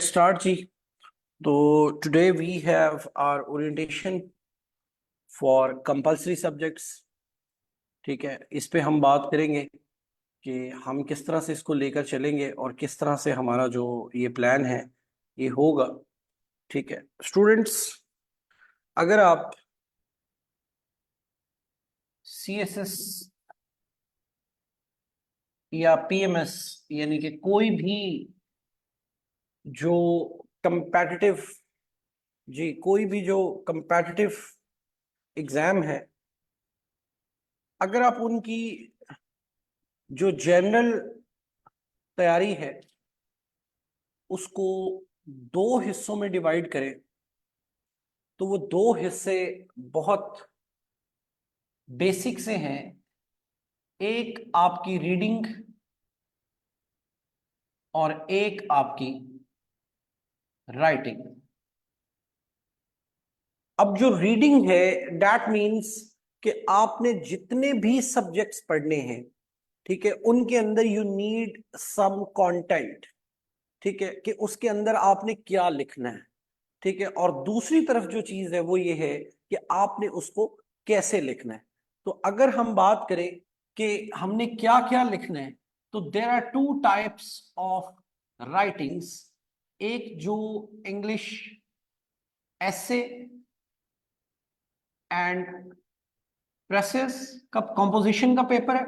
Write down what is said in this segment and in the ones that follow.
Start जी। तो today we have our orientation for compulsory subjects। ठीक है, इस पे हम बात करेंगे कि हम किस तरह से इसको लेकर चलेंगे और किस तरह से हमारा जो ये प्लान है ये होगा। ठीक है स्टूडेंट्स, अगर आप CSS या PMS यानी कि जो कंपैटिटिव कोई भी जो कंपैटिटिव एग्जाम है, अगर आप उनकी जो जनरल तैयारी है उसको दो हिस्सों में डिवाइड करें तो वो दो हिस्से बहुत बेसिक से हैं। एक आपकी रीडिंग और एक आपकी राइटिंग। अब जो रीडिंग है दैट मीन्स कि आपने जितने भी सब्जेक्ट्स पढ़ने हैं, ठीक है, उनके अंदर यू नीड सम कंटेंट। ठीक है, कि उसके अंदर आपने क्या लिखना है। ठीक है, और दूसरी तरफ जो चीज है वो ये है कि आपने उसको कैसे लिखना है। तो अगर हम बात करें कि हमने क्या क्या लिखना है, तो there are two types of writings. एक जो इंग्लिश एसे एंड प्रेसेस का कॉम्पोजिशन का पेपर है,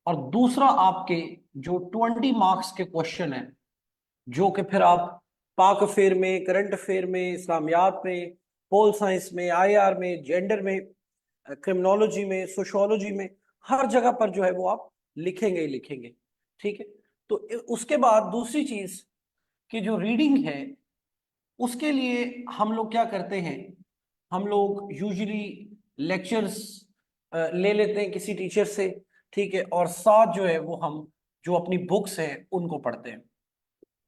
और दूसरा आपके जो 20 मार्क्स के क्वेश्चन है, जो कि फिर आप पाक अफेयर में, करंट अफेयर में, इस्लामियात में, पोल साइंस में, IR में, जेंडर में, क्रिमिनोलॉजी में, सोशियोलॉजी में, हर जगह पर जो है वो आप लिखेंगे ही लिखेंगे। ठीक है, तो उसके बाद दूसरी चीज कि जो रीडिंग है उसके लिए हम लोग क्या करते हैं, हम लोग यूजुअली लेक्चर्स ले लेते हैं किसी टीचर से। ठीक है, और साथ जो है वो हम जो अपनी बुक्स हैं उनको पढ़ते हैं।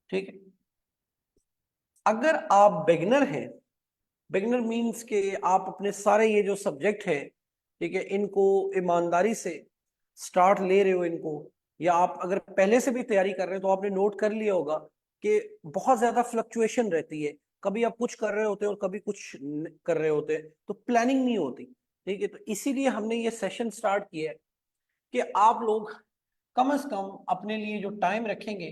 ठीक है, अगर आप बिगिनर हैं, बिगिनर मीन्स के आप अपने सारे ये जो सब्जेक्ट है, ठीक है, इनको ईमानदारी से स्टार्ट ले रहे हो इनको, या आप अगर पहले से भी तैयारी कर रहे हो तो आपने नोट कर लिया होगा कि बहुत ज्यादा फ्लक्चुएशन रहती है। कभी आप कुछ कर रहे होते हैं और कभी कुछ कर रहे होते हैं, तो प्लानिंग नहीं होती। ठीक है, तो इसीलिए हमने ये सेशन स्टार्ट किया है कि आप लोग कम से कम अपने लिए जो टाइम रखेंगे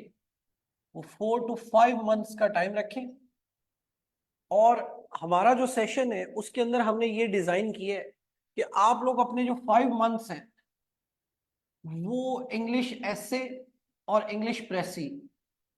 वो 4 to 5 मंथ्स का टाइम रखें। और हमारा जो सेशन है उसके अंदर हमने ये डिजाइन किया है कि आप लोग अपने जो 5 मंथ्स हैं वो इंग्लिश एसे और इंग्लिश प्रेसी,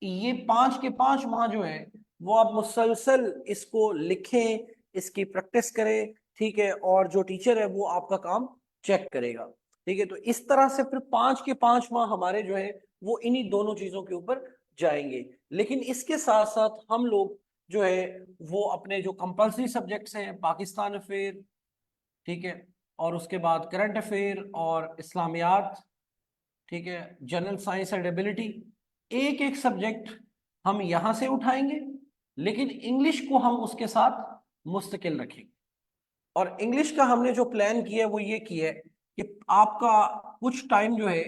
ये 5 के 5 माह जो है वो आप मुसलसल इसको लिखें, इसकी प्रैक्टिस करें। ठीक है, और जो टीचर है वो आपका काम चेक करेगा। ठीक है, तो इस तरह से फिर 5 के 5 माह हमारे जो है वो इन्हीं दोनों चीजों के ऊपर जाएंगे। लेकिन इसके साथ साथ हम लोग जो है वो अपने जो कंपल्सरी सब्जेक्ट्स हैं, पाकिस्तान अफेयर, ठीक है, और उसके बाद करंट अफेयर और इस्लामियात, ठीक है, जनरल साइंस एंड एबिलिटी, एक एक सब्जेक्ट हम यहां से उठाएंगे, लेकिन इंग्लिश को हम उसके साथ मुस्तकिल रखेंगे। और इंग्लिश का हमने जो प्लान किया है वो ये किया है कि आपका कुछ टाइम जो है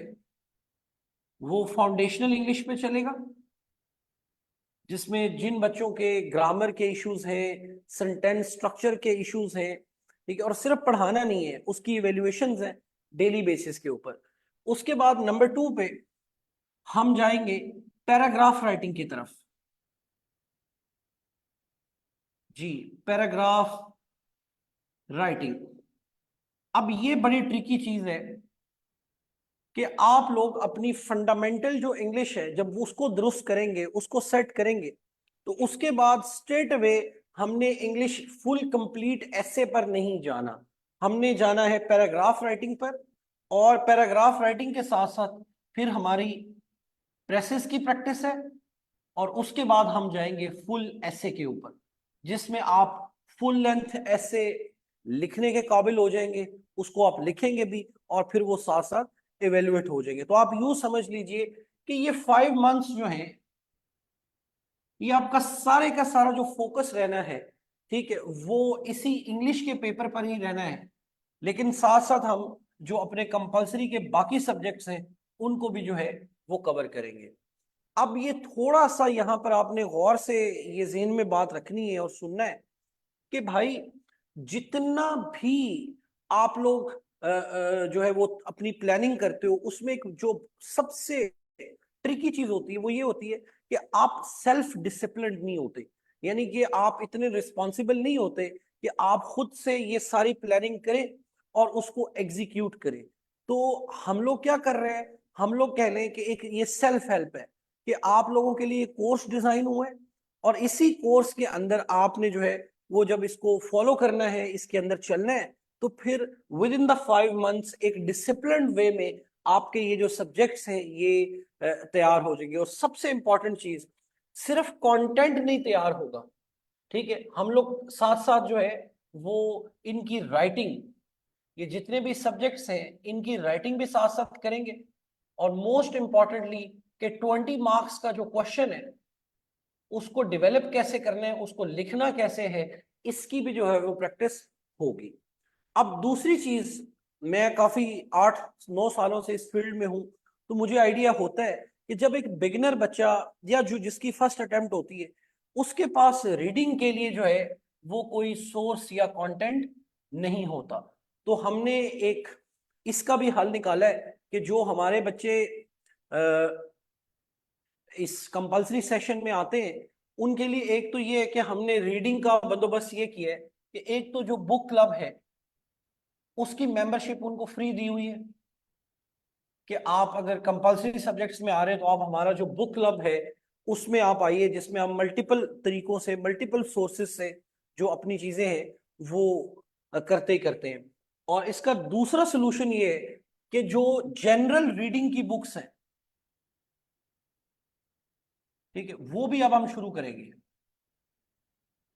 वो फाउंडेशनल इंग्लिश में चलेगा, जिसमें जिन बच्चों के ग्रामर के इश्यूज हैं, सेंटेंस स्ट्रक्चर के इश्यूज हैं, ठीक है, और सिर्फ पढ़ाना नहीं है, उसकी इवेल्युएशंस हैं डेली बेसिस के ऊपर। उसके बाद नंबर 2 पे हम जाएंगे पैराग्राफ राइटिंग की तरफ। जी, पैराग्राफ राइटिंग। अब ये बड़ी ट्रिकी चीज है कि आप लोग अपनी फंडामेंटल जो इंग्लिश है जब उसको दुरुस्त करेंगे, उसको सेट करेंगे, तो उसके बाद स्ट्रेट अवे हमने इंग्लिश फुल कंप्लीट ऐसे पर नहीं जाना, हमने जाना है पैराग्राफ राइटिंग पर। और पैराग्राफ राइटिंग के साथ साथ फिर हमारी प्रेसेस की प्रैक्टिस है, और उसके बाद हम जाएंगे फुल ऐसे के ऊपर, जिसमें आप फुल लेंथ ऐसे लिखने के काबिल हो जाएंगे, उसको आप लिखेंगे भी और फिर वो साथ साथ इवेल्युएट हो जाएंगे। तो आप यूं समझ लीजिए कि ये 5 मंथ्स जो हैं ये आपका सारे का सारा जो फोकस रहना है, ठीक है, वो इसी इंग्लिश के पेपर पर ही रहना है। लेकिन साथ साथ हम जो अपने कंपलसरी के बाकी सब्जेक्ट्स हैं उनको भी जो है वो कवर करेंगे। अब ये थोड़ा सा यहाँ पर आपने गौर से ये ज़हन में बात रखनी है और सुनना है कि भाई जितना भी आप लोग जो है वो अपनी प्लानिंग करते हो, उसमें एक जो सबसे ट्रिकी चीज होती है वो ये होती है कि आप सेल्फ डिसिप्लिन नहीं होते। यानी कि आप इतने रिस्पॉन्सिबल नहीं होते कि आप खुद से ये सारी प्लानिंग करें और उसको एग्जीक्यूट करें। तो हम लोग क्या कर रहे हैं, हम लोग कह लें कि एक ये सेल्फ हेल्प है कि आप लोगों के लिए कोर्स डिजाइन हुआ है और इसी कोर्स के अंदर आपने जो है वो जब इसको फॉलो करना है, इसके अंदर चलना है, तो फिर विद इन द 5 मंथ्स एक डिसिप्लिन वे में आपके ये जो सब्जेक्ट्स हैं ये तैयार हो जाएंगे। और सबसे इंपॉर्टेंट चीज, सिर्फ कंटेंट नहीं तैयार होगा, ठीक है, हम लोग साथ साथ जो है वो इनकी राइटिंग, ये जितने भी सब्जेक्ट्स हैं इनकी राइटिंग भी साथ साथ करेंगे। और मोस्ट इंपॉर्टेंटली कि 20 मार्क्स का जो क्वेश्चन है उसको डेवलप कैसे करना है, उसको लिखना कैसे है, इसकी भी जो है वो प्रैक्टिस होगी। अब दूसरी चीज, मैं काफी 8-9 सालों से इस फील्ड में हूं, तो मुझे आइडिया होता है कि जब एक बिगिनर बच्चा या जो जिसकी फर्स्ट अटेम्प्ट होती है उसके पास रीडिंग के लिए जो है वो कोई सोर्स या कंटेंट नहीं होता, तो हमने एक इसका भी हल निकाला है कि जो हमारे बच्चे इस कंपल्सरी सेशन में आते हैं उनके लिए एक तो ये है कि हमने रीडिंग का बंदोबस्त ये किया है कि एक तो जो बुक क्लब है उसकी मेंबरशिप उनको फ्री दी हुई है कि आप अगर कंपल्सरी सब्जेक्ट्स में आ रहे हैं तो आप हमारा जो बुक क्लब है उसमें आप आइए, जिसमें हम मल्टीपल तरीकों से मल्टीपल सोर्सेस से जो अपनी चीजें हैं वो करते ही करते हैं। और इसका दूसरा सोल्यूशन ये है कि जो जनरल रीडिंग की बुक्स हैं, ठीक है, वो भी अब हम शुरू करेंगे,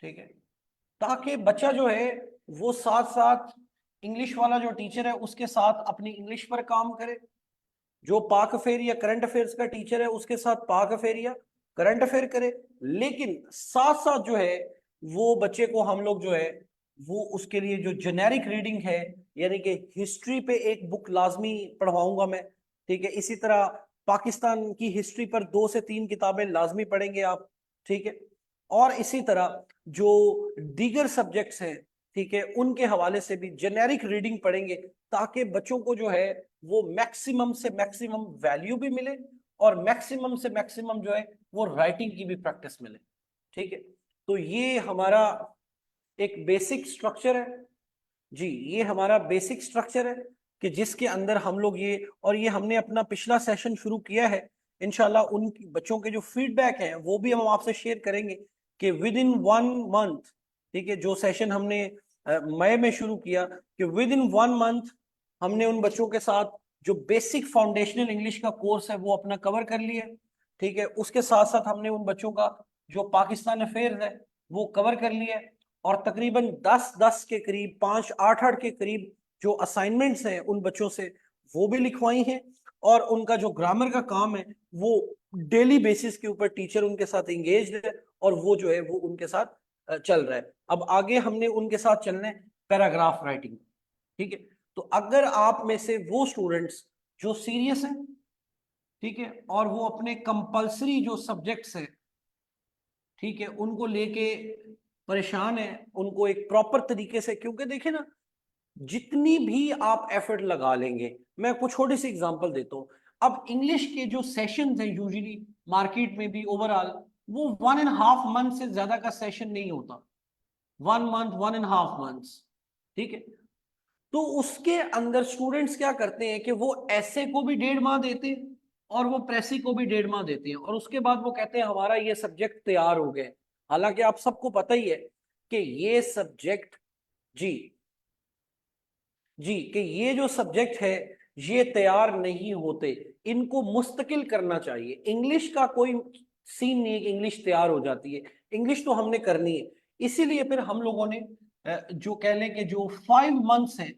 ठीक है, ताकि बच्चा जो है वो साथ साथ इंग्लिश वाला जो टीचर है उसके साथ अपनी इंग्लिश पर काम करे, जो पाक अफेयर या करंट अफेयर्स का टीचर है उसके साथ पाक अफेयर या करंट अफेयर करे, लेकिन साथ साथ जो है वो बच्चे को हम लोग जो है वो उसके लिए जो जेनेरिक रीडिंग है, यानी कि हिस्ट्री पे एक बुक लाजमी पढ़वाऊंगा मैं, ठीक है, इसी तरह पाकिस्तान की हिस्ट्री पर 2 से 3 किताबें लाजमी पढ़ेंगे आप, ठीक है, और इसी तरह जो दीगर सब्जेक्ट्स हैं, ठीक है, उनके हवाले से भी जेनेरिक रीडिंग पढ़ेंगे ताकि बच्चों को जो है वो मैक्सिमम से मैक्सिमम वैल्यू भी मिले और मैक्सिमम से मैक्सिमम जो है वो राइटिंग की भी प्रैक्टिस मिले, ठीक है। तो ये हमारा एक बेसिक स्ट्रक्चर है जी, ये हमारा बेसिक स्ट्रक्चर है कि जिसके अंदर हम लोग ये, और ये हमने अपना पिछला सेशन शुरू किया है, इंशाल्लाह उन बच्चों के जो फीडबैक हैं वो भी हम आपसे शेयर करेंगे कि विद इन 1 मंथ, ठीक है, जो सेशन हमने मई में शुरू किया कि विद इन 1 मंथ हमने उन बच्चों के साथ जो बेसिक फाउंडेशनल इंग्लिश का कोर्स है वो अपना कवर कर लिया, ठीक है, उसके साथ साथ हमने उन बच्चों का जो पाकिस्तान अफेयर है वो कवर कर लिया, और तकरीबन 10-10 के करीब, 5-8-8 के करीब जो असाइनमेंट्स हैं उन बच्चों से वो भी लिखवाई हैं, और उनका जो ग्रामर का काम है वो डेली बेसिस के ऊपर टीचर उनके साथ एंगेज है और वो जो है वो उनके साथ चल रहा है। अब आगे हमने उनके साथ चलना है पैराग्राफ राइटिंग, ठीक है। तो अगर आप में से वो स्टूडेंट्स जो सीरियस हैं, ठीक है, और वो अपने कंपल्सरी जो सब्जेक्ट्स हैं, ठीक है, उनको लेके परेशान है, उनको एक प्रॉपर तरीके से, क्योंकि देखिए ना, जितनी भी आप एफर्ट लगा लेंगे, मैं कुछ छोटी सी एग्जांपल देता हूँ। अब इंग्लिश के जो सेशंस हैं यूजुअली मार्केट में भी ओवरऑल वो 1.5 मंथ से ज्यादा का सेशन नहीं होता, 1 मंथ, 1.5 मंथ्स, ठीक है। तो उसके अंदर स्टूडेंट्स क्या करते हैं कि वो ऐसे को भी 1.5 माह देते हैं और वो प्रेसी को भी 1.5 माह देते हैं, और उसके बाद वो कहते हैं हमारा ये सब्जेक्ट तैयार हो गए। हालांकि आप सबको पता ही है कि ये सब्जेक्ट, जी जी, कि ये जो सब्जेक्ट है ये तैयार नहीं होते, इनको मुस्तकिल करना चाहिए। इंग्लिश का कोई सीन नहीं है कि इंग्लिश तैयार हो जाती है, इंग्लिश तो हमने करनी है। इसीलिए फिर हम लोगों ने जो कह लें कि जो 5 मंथ्स हैं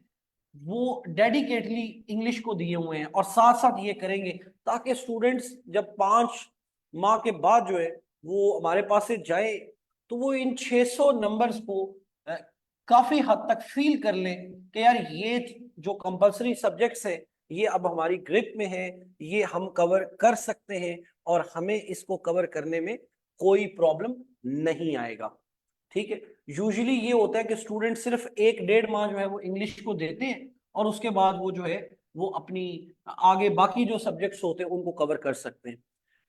वो डेडिकेटली इंग्लिश को दिए हुए हैं, और साथ साथ ये करेंगे ताकि स्टूडेंट्स जब 5 माह के बाद जो है वो हमारे पास से जाए तो वो इन 600 नंबर्स को काफी हद तक फील कर लें कि यार ये जो कंपलसरी सब्जेक्ट्स है ये अब हमारी ग्रिप में है, ये हम कवर कर सकते हैं और हमें इसको कवर करने में कोई प्रॉब्लम नहीं आएगा। ठीक है, यूजुअली ये होता है कि स्टूडेंट सिर्फ 1-1.5 माह जो है वो इंग्लिश को देते हैं और उसके बाद वो जो है वो अपनी आगे बाकी जो सब्जेक्ट्स होते हैं उनको कवर कर सकते हैं।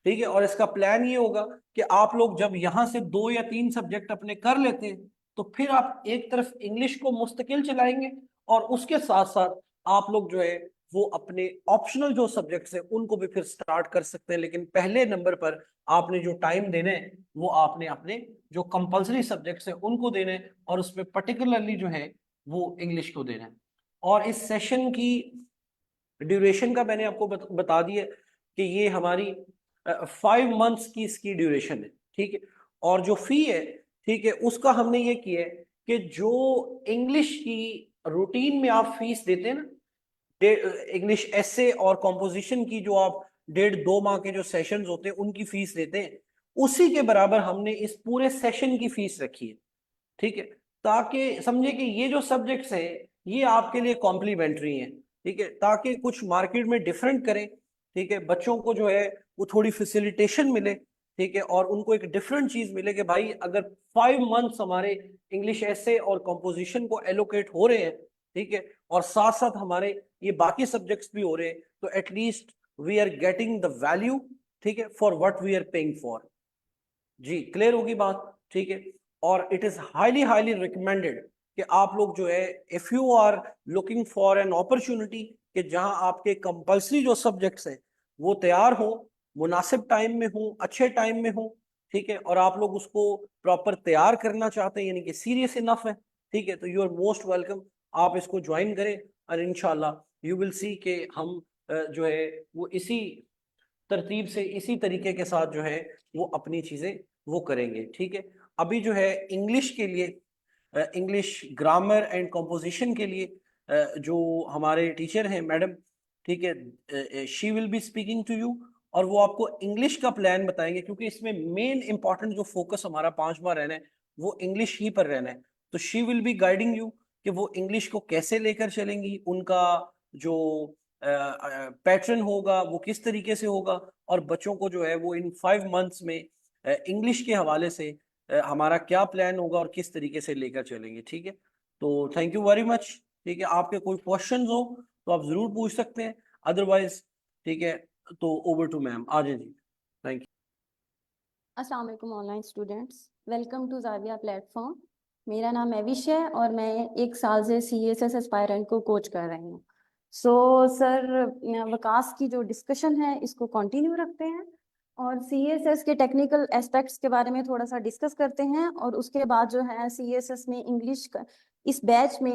ठीक है, और इसका प्लान ये होगा कि आप लोग जब यहाँ से 2 या 3 सब्जेक्ट अपने कर लेते हैं तो फिर आप एक तरफ इंग्लिश को मुस्तकिल चलाएंगे और उसके साथ साथ आप लोग जो है वो अपने ऑप्शनल जो सब्जेक्ट्स हैं उनको भी फिर स्टार्ट कर सकते हैं। लेकिन पहले नंबर पर आपने जो टाइम देना है वो आपने अपने जो कंपलसरी सब्जेक्ट्स हैं उनको देना है और उसमें पर्टिकुलरली जो है वो इंग्लिश को देना है। और इस सेशन की ड्यूरेशन का मैंने आपको बता दिया कि ये हमारी 5 मंथ्स की इसकी ड्यूरेशन है। ठीक है, और जो फी है, ठीक है, उसका हमने ये किया है कि जो इंग्लिश की रूटीन में आप फीस देते हैं ना, इंग्लिश एसे और कॉम्पोजिशन की जो आप 1.5-2 माह के जो सेशंस होते हैं उनकी फीस देते हैं, उसी के बराबर हमने इस पूरे सेशन की फीस रखी है। ठीक है, ताकि समझे कि ये जो सब्जेक्ट्स हैं ये आपके लिए कॉम्प्लीमेंट्री हैं। ठीक है, ताकि कुछ मार्केट में डिफरेंट करें। ठीक है, बच्चों को जो है वो थोड़ी फैसिलिटेशन मिले। ठीक है, और उनको एक डिफरेंट चीज मिले कि भाई अगर 5 मंथ्स हमारे इंग्लिश ऐसे और कंपोजिशन को एलोकेट हो रहे हैं, ठीक है, और साथ साथ हमारे ये बाकी सब्जेक्ट्स भी हो रहे हैं, तो at least we are getting the value, ठीक है, for what we are paying for. जी क्लियर होगी बात। ठीक है, और it is highly highly recommended कि आप लोग जो है if you are looking for an opportunity कि जहां आपके कंपल्सरी जो सब्जेक्ट्स हैं वो तैयार हो, मुनासिब टाइम में हो, अच्छे टाइम में हो, ठीक है, और आप लोग उसको प्रॉपर तैयार करना चाहते हैं यानी कि सीरियस इनफ है, ठीक है, तो यू आर मोस्ट वेलकम। आप इसको ज्वाइन करें और इंशाल्लाह यू विल सी के हम जो है वो इसी तरतीब से इसी तरीके के साथ जो है वो अपनी चीजें वो करेंगे। ठीक है, अभी जो है इंग्लिश के लिए, इंग्लिश ग्रामर एंड कंपोजिशन के लिए जो हमारे टीचर हैं मैडम, ठीक है, she will be speaking to you और वो आपको इंग्लिश का प्लान बताएंगे, क्योंकि इसमें मेन इंपॉर्टेंट जो फोकस हमारा 5 माह रहना है वो इंग्लिश ही पर रहना है। तो she will be guiding you कि वो इंग्लिश को कैसे लेकर चलेंगी, उनका जो पैटर्न होगा वो किस तरीके से होगा, और बच्चों को जो है वो इन 5 मंथ्स में इंग्लिश के हवाले से हमारा क्या प्लान होगा और किस तरीके से लेकर चलेंगे। ठीक है, तो थैंक यू वेरी मच। ठीक है, आपके कोई क्वेश्चंस हो तो आप जरूर पूछ सकते हैं, अदरवाइज ठीक है तो ओवर टू मैम, आ जाए जी। Thank you. अस्सलाम वालेकुम online students, welcome to Zavia platform. मेरा नाम एविश है और मैं 1 साल से CSS एस्पायरेंट को कोच कर रही हूँ। सर, विकास की जो डिस्कशन है इसको कंटिन्यू रखते हैं और CSS के टेक्निकल एस्पेक्ट्स के बारे में थोड़ा सा डिस्कस करते हैं और उसके बाद जो है CSS में इंग्लिश का इस बैच में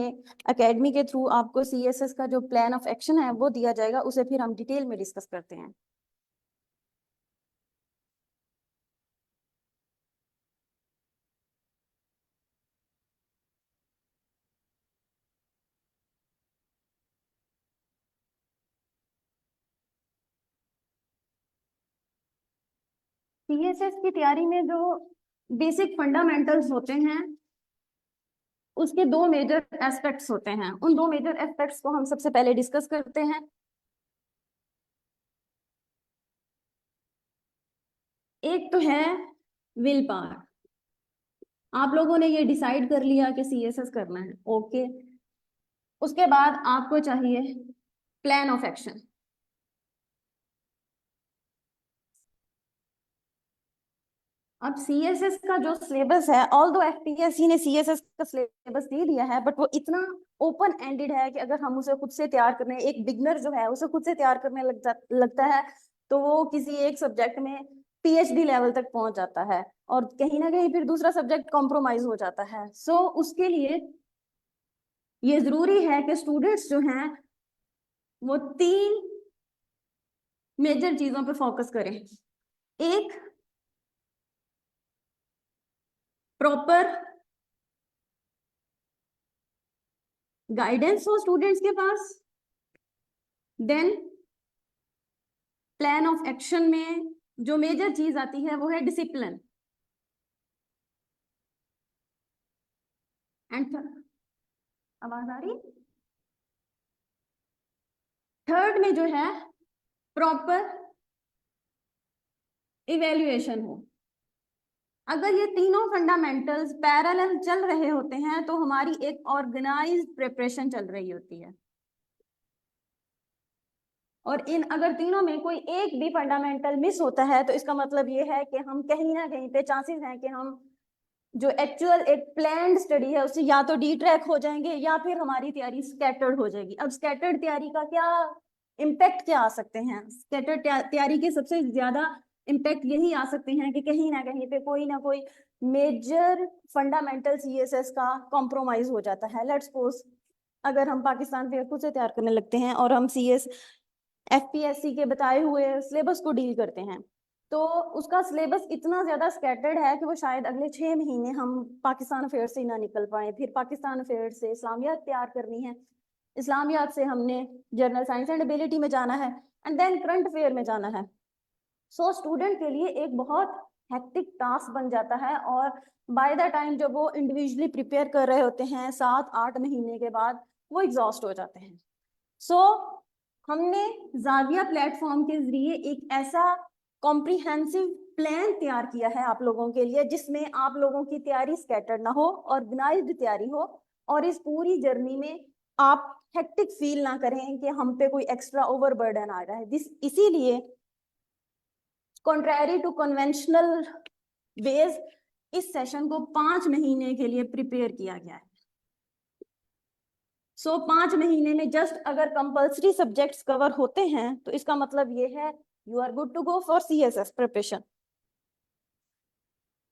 एकेडमी के थ्रू आपको CSS का जो प्लान ऑफ एक्शन है वो दिया जाएगा, उसे फिर हम डिटेल में डिस्कस करते हैं। CSS की तैयारी में जो बेसिक फंडामेंटल्स होते हैं उसके 2 मेजर एस्पेक्ट्स होते हैं। उन 2 मेजर एस्पेक्ट्स को हम सबसे पहले डिस्कस करते हैं। एक तो है विल पावर। आप लोगों ने ये डिसाइड कर लिया कि CSS करना है, ओके। उसके बाद आपको चाहिए प्लान ऑफ एक्शन। अब CSS का जो सिलेबस है, ऑल्दो FPSC ने CSS का सिलेबस दे दिया है, बट वो इतना ओपन एंडेड है कि अगर हम उसे खुद से तैयार करने, एक बिगनर जो है उसे खुद से तैयार करने लगता है तो वो किसी एक सब्जेक्ट में PhD लेवल तक पहुंच जाता है और कहीं ना कहीं फिर दूसरा सब्जेक्ट कॉम्प्रोमाइज हो जाता है। उसके लिए ये जरूरी है कि स्टूडेंट्स जो हैं वो 3 मेजर चीजों पे फोकस करें। एक, प्रॉपर गाइडेंस हो स्टूडेंट्स के पास। देन प्लान ऑफ एक्शन में जो मेजर चीज आती है वो है डिसिप्लिन। एंड आवाज आ रही? थर्ड में जो है प्रॉपर इवेल्युएशन हो। अगर ये तीनों फंडामेंटल्स पैरेलल चल रहे होते हैं तो हमारी एक ऑर्गेनाइज्ड प्रिपरेशन चल रही होती है। और इन अगर तीनों में कोई एक भी फंडामेंटल मिस होता है तो इसका मतलब ये है कि हम कहीं ना कहीं पे चांसेस हैं कि हम जो एक्चुअल एक प्लान्ड स्टडी है उससे या तो डी ट्रैक हो जाएंगे या फिर हमारी तैयारी स्कैटर्ड हो जाएगी। अब स्कैटर्ड तैयारी का क्या इम्पैक्ट क्या आ सकते हैं? स्कैटर्ड तैयारी के सबसे ज्यादा इम्पैक्ट यही आ सकते हैं कि कहीं ना कहीं पे कोई ना कोई मेजर फंडामेंटल सीएसएस का कॉम्प्रोमाइज हो जाता है। लेट्स सपोज अगर हम पाकिस्तान फेयर खुद से तैयार करने लगते हैं और हम सीएस एफपीएससी के बताए हुए सिलेबस को डील करते हैं तो उसका सिलेबस इतना ज्यादा स्कैटर्ड है कि वो शायद अगले 6 महीने हम पाकिस्तान अफेयर से ना निकल पाए। फिर पाकिस्तान अफेयर से इस्लामियात तैयार करनी है, इस्लामियात से हमने जनरल साइंस एंड एबिलिटी में जाना है एंड देन करंट अफेयर में जाना है। सो स्टूडेंट के लिए एक बहुत हेक्टिक टास्क बन जाता है और बाय द टाइम जब वो इंडिविजुअली प्रिपेयर कर रहे होते हैं 7-8 महीने के बाद वो एग्जॉस्ट हो जाते हैं। सो हमने जाविया प्लेटफॉर्म के जरिए एक ऐसा कॉम्प्रिहेंसिव प्लान तैयार किया है आप लोगों के लिए जिसमें आप लोगों की तैयारी स्कैटर्ड ना हो, ऑर्गेनाइज्ड तैयारी हो और इस पूरी जर्नी में आप हेक्टिक फील ना करें कि हम पे कोई एक्स्ट्रा ओवरबर्डन आ रहा है। इसीलिए कॉन्ट्रैरी टू कन्वेंशनल वेज इस सेशन को 5 महीने के लिए प्रिपेयर किया गया है। सो 5 महीने में जस्ट अगर कंपल्सरी सब्जेक्ट्स कवर होते हैं तो इसका मतलब ये है you are good to go for CSS preparation.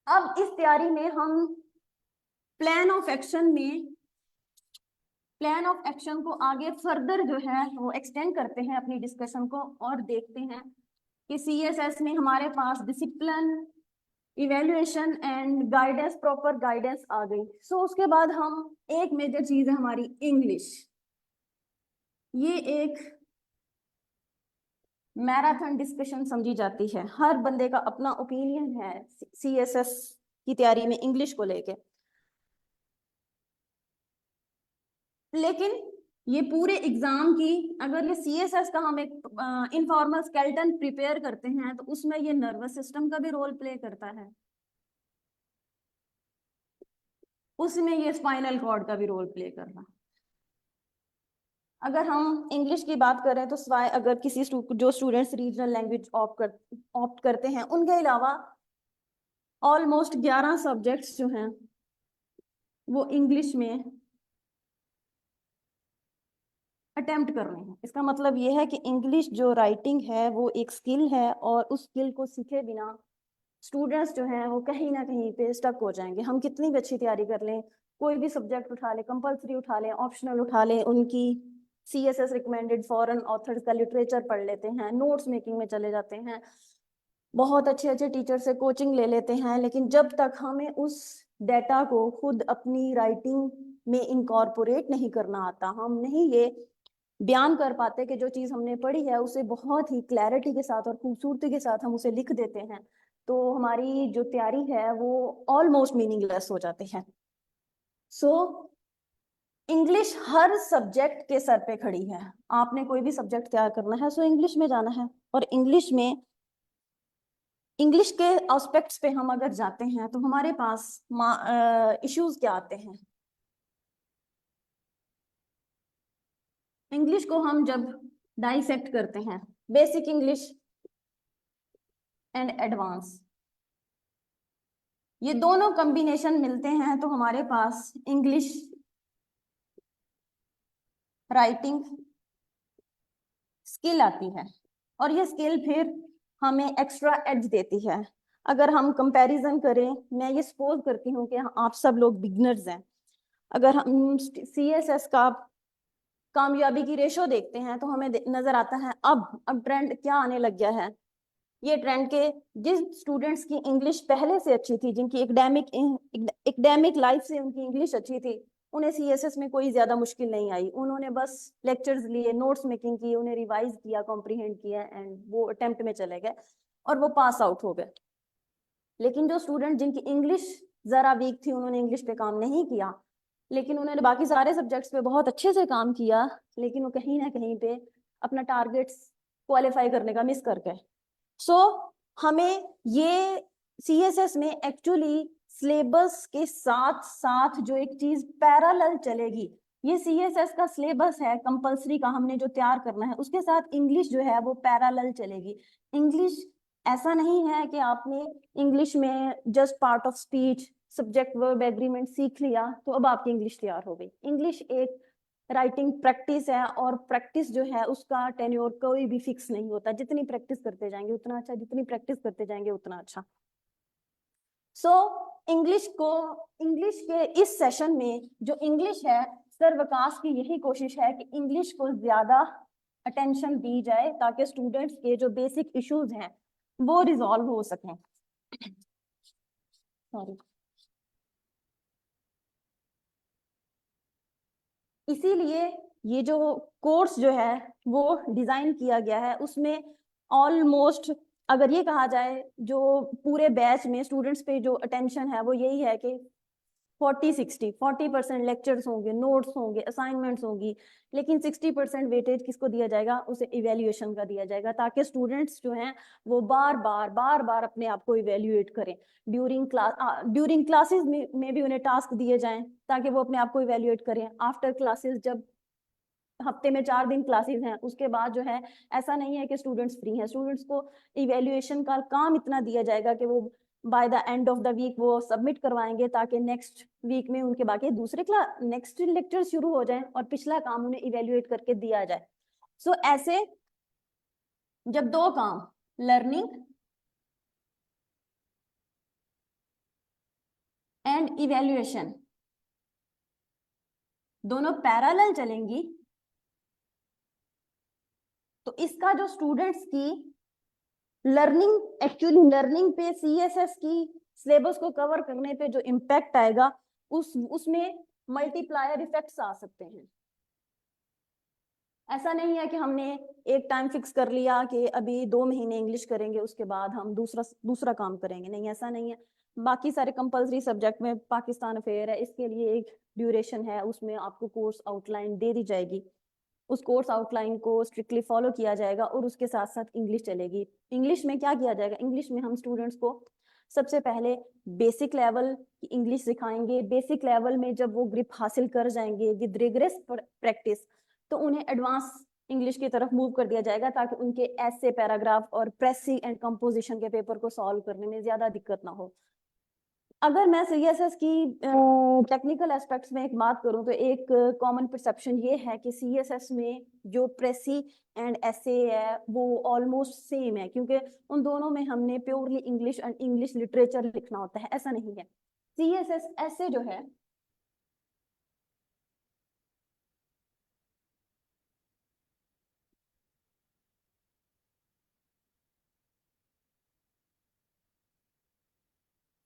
अब इस तैयारी में हम प्लान ऑफ एक्शन को आगे फर्दर जो है वो एक्सटेंड करते हैं अपनी डिस्कशन को और देखते हैं कि सीएसएस में हमारे पास discipline, evaluation and guidance, proper guidance आ गई। सो उसके बाद हम एक मेजर चीज है हमारी इंग्लिश। ये एक मैराथन डिस्कशन समझी जाती है, हर बंदे का अपना ओपिनियन है सीएसएस की तैयारी में इंग्लिश को लेके। लेकिन ये पूरे एग्जाम की अगर ये सीएसएस का हम एक इनफॉर्मल स्केलेटन प्रिपेयर करते हैं तो उसमें ये नर्वस सिस्टम का भी रोल प्ले करता है, उसमें ये स्पाइनल कॉर्ड का भी रोल प्ले कर रहा है। अगर हम इंग्लिश की बात करें तो सिवाय अगर किसी जो स्टूडेंट्स रीजनल लैंग्वेज ऑप्ट करते हैं उनके अलावा ऑलमोस्ट 11 सब्जेक्ट्स जो हैं वो इंग्लिश में अटेम्प्ट कर रहे हैं। इसका मतलब ये है कि इंग्लिश जो राइटिंग है वो एक स्किल है और उस स्किल को सीखे बिना स्टूडेंट्स जो हैं वो कहीं ना कहीं पे स्टक हो जाएंगे। हम कितनी भी अच्छी तैयारी कर लें, कोई भी सब्जेक्ट उठा लें, कंपलसरी उठा लें, ऑप्शनल उठा लें, उनकी सीएसएस रिकमेंडेड फॉरेन ऑथर्स का लिटरेचर पढ़ लेते हैं, नोट्स मेकिंग में चले जाते हैं, बहुत अच्छे अच्छे टीचर से कोचिंग ले लेते हैं, लेकिन जब तक हमें उस डेटा को खुद अपनी राइटिंग में इनकॉर्पोरेट नहीं करना आता, हम नहीं ये बयान कर पाते कि जो चीज़ हमने पढ़ी है उसे बहुत ही क्लैरिटी के साथ और खूबसूरती के साथ हम उसे लिख देते हैं तो हमारी जो तैयारी है वो ऑलमोस्ट मीनिंगलेस हो जाती है। सो इंग्लिश हर सब्जेक्ट के सर पे खड़ी है। आपने कोई भी सब्जेक्ट तैयार करना है सो इंग्लिश में जाना है। और इंग्लिश के एस्पेक्ट्स पे हम अगर जाते हैं तो हमारे पास इश्यूज क्या आते हैं। इंग्लिश को हम जब डाइसेक्ट करते हैं, बेसिक इंग्लिश एंड एडवांस, ये दोनों कॉम्बिनेशन मिलते हैं तो हमारे पास इंग्लिश राइटिंग स्किल आती है और ये स्किल फिर हमें एक्स्ट्रा एज देती है। अगर हम कंपैरिजन करें, मैं ये सपोज करती हूँ कि आप सब लोग बिगनर्स हैं, अगर हम सीएसएस का कामयाबी की रेशो देखते हैं तो हमें नजर आता है अब ट्रेंड क्या आने लग गया है। ये ट्रेंड के जिन स्टूडेंट्स की इंग्लिश पहले से अच्छी थी, जिनकी एकेडमिक लाइफ से उनकी इंग्लिश अच्छी थी, उन्हें सीएसएस में कोई ज्यादा मुश्किल नहीं आई। उन्होंने बस लेक्चर्स लिए, नोट्स मेकिंग की, उन्हें रिवाइज किया, कॉम्प्रिहेंड किया एंड वो अटेम्प्ट में चले गए और वो पास आउट हो गए। लेकिन जो स्टूडेंट जिनकी इंग्लिश जरा वीक थी, उन्होंने इंग्लिश पे काम नहीं किया, लेकिन उन्होंने बाकी सारे सब्जेक्ट्स पे बहुत अच्छे से काम किया, लेकिन वो कहीं ना कहीं पे अपना टारगेट्स क्वालिफाई करने का मिस करके। सो हमें ये CSS में एक्चुअली सिलेबस के साथ साथ जो एक चीज पैरेलल चलेगी, ये CSS का सिलेबस है कंपलसरी का, हमने जो तैयार करना है, उसके साथ इंग्लिश जो है वो पैरेलल चलेगी। इंग्लिश ऐसा नहीं है कि आपने इंग्लिश में just part of speech, subject verb agreement सीख लिया तो अब आपकी इंग्लिश तैयार हो गई। इंग्लिश एक राइटिंग प्रैक्टिस है, और प्रैक्टिस जो है उसका टेन्योर कोई भी फिक्स नहीं होता, जितनी प्रैक्टिस करते जाएंगे उतना अच्छा, जितनी प्रैक्टिस करते जाएंगे उतना अच्छा। सो इंग्लिश के इस सेशन में जो इंग्लिश है, सर विकास की यही कोशिश है कि इंग्लिश को ज्यादा अटेंशन दी जाए ताकि स्टूडेंट्स के जो बेसिक इश्यूज हैं वो रिजॉल्व हो सकें। सॉरी, इसीलिए ये जो कोर्स जो है वो डिजाइन किया गया है, उसमें ऑलमोस्ट अगर ये कहा जाए जो पूरे बैच में स्टूडेंट्स पे जो अटेंशन है वो यही है कि 40% लेक्चर्स होंगे, नोट्स होंगे, असाइनमेंट्स होंगी, लेकिन 60% वेटेज किसको दिया जाएगा, उसे इवेल्युएशन का दिया जाएगा, ताकि स्टूडेंट्स जो हैं वो बार बार अपने आप को इवेल्युएट करें। ड्यूरिंग क्लासेस में भी उन्हें टास्क दिए जाएं ताकि वो अपने आप को इवेल्युएट करें। आफ्टर क्लासेस, जब हफ्ते में 4 दिन क्लासेस हैं, उसके बाद जो है ऐसा नहीं है कि स्टूडेंट्स फ्री हैं, स्टूडेंट्स को इवेल्युएशन का काम इतना दिया जाएगा कि वो by the end of the week वो सबमिट करवाएंगे, ताकि नेक्स्ट वीक में उनके बाकी नेक्स्ट लेक्चर शुरू हो जाए और पिछला काम उन्हें इवेल्युएट करके दिया जाए। सो ऐसे जब दो काम, लर्निंग एंड इवेल्युएशन, दोनों पैरेलल चलेंगी, तो इसका जो स्टूडेंट्स की लर्निंग पे CSS की सिलेबस को कवर करने पे जो इम्पैक्ट आएगा, उसमें मल्टीप्लायर इफेक्ट्स आ सकते हैं। ऐसा नहीं है कि हमने एक टाइम फिक्स कर लिया कि अभी 2 महीने इंग्लिश करेंगे, उसके बाद हम दूसरा काम करेंगे, नहीं, ऐसा नहीं है। बाकी सारे कंपलसरी सब्जेक्ट में पाकिस्तान अफेयर है, इसके लिए एक ड्यूरेशन है, उसमें आपको कोर्स आउटलाइन दे दी जाएगी, उस कोर्स आउटलाइन को स्ट्रिक्टली फॉलो किया जाएगा, और उसके साथ साथ इंग्लिश चलेगी। इंग्लिश में क्या किया जाएगा, इंग्लिश में हम स्टूडेंट्स को सबसे पहले बेसिक लेवल की इंग्लिश सिखाएंगे। बेसिक लेवल में जब वो ग्रिप हासिल कर जाएंगे विद रिगरस प्रैक्टिस, तो उन्हें एडवांस इंग्लिश की तरफ मूव कर दिया जाएगा, ताकि उनके ऐसे पैराग्राफ और प्रेसी एंड कंपोजिशन के पेपर को सॉल्व करने में ज्यादा दिक्कत ना हो। अगर मैं CSS की टेक्निकल एस्पेक्ट्स में एक बात करूं, तो एक कॉमन परसेप्शन ये है कि CSS में जो प्रेसी एंड एसे है वो ऑलमोस्ट सेम है, क्योंकि उन दोनों में हमने purely English and English literature लिखना होता है। ऐसा नहीं है, CSS एसे जो है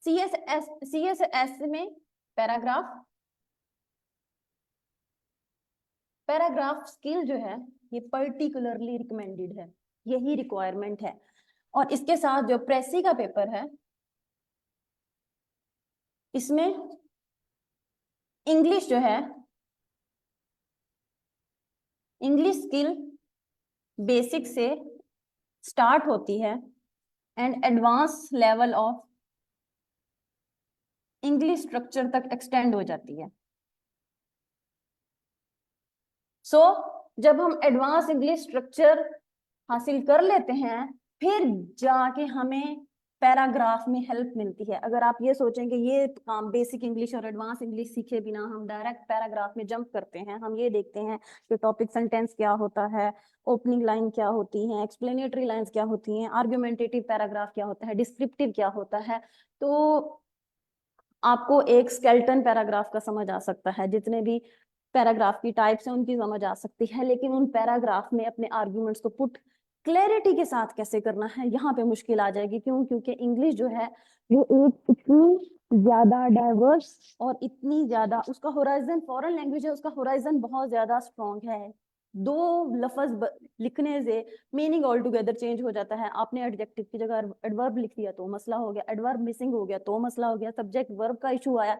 CSS में पैराग्राफ स्किल जो है ये पर्टिकुलरली रिकमेंडेड है, यही रिक्वायरमेंट है। और इसके साथ जो प्रेसी का पेपर है, इसमें इंग्लिश जो है, इंग्लिश स्किल बेसिक से स्टार्ट होती है and advance level of English structure तक एक्सटेंड हो जाती है। सो जब हम एडवांस इंग्लिश स्ट्रक्चर हासिल कर लेते हैं, फिर जाके हमें पैराग्राफ में हेल्प मिलती है। अगर आप ये सोचेंगे ये काम बेसिक इंग्लिश और एडवांस इंग्लिश सीखे बिना हम डायरेक्ट पैराग्राफ में जंप करते हैं, हम ये देखते हैं कि टॉपिक सेंटेंस क्या होता है, ओपनिंग लाइन क्या होती है, एक्सप्लेनेटरी लाइंस क्या होती हैं, आर्गुमेंटेटिव पैराग्राफ क्या होता है, डिस्क्रिप्टिव क्या होता है, तो आपको एक स्केलेटन पैराग्राफ का समझ आ सकता है, जितने भी पैराग्राफ की टाइप्स हैं उनकी समझ आ सकती है। लेकिन उन पैराग्राफ में अपने आर्ग्यूमेंट्स को पुट क्लैरिटी के साथ कैसे करना है, यहाँ पे मुश्किल आ जाएगी। क्यों? क्योंकि इंग्लिश जो है वो एक इतनी ज्यादा डाइवर्स और इतनी ज्यादा, उसका होराइजन, फॉरेन लैंग्वेज है, उसका होराइजन बहुत ज्यादा स्ट्रॉन्ग है। दो लफ्ज लिखने से मीनिंग ऑल टुगेदर चेंज हो जाता है। आपने एडजेक्टिव की जगह एडवर्ब लिख दिया तो मसला हो गया, एडवर्ब मिसिंग हो गया तो मसला हो गया, सब्जेक्ट वर्ब का इशू आया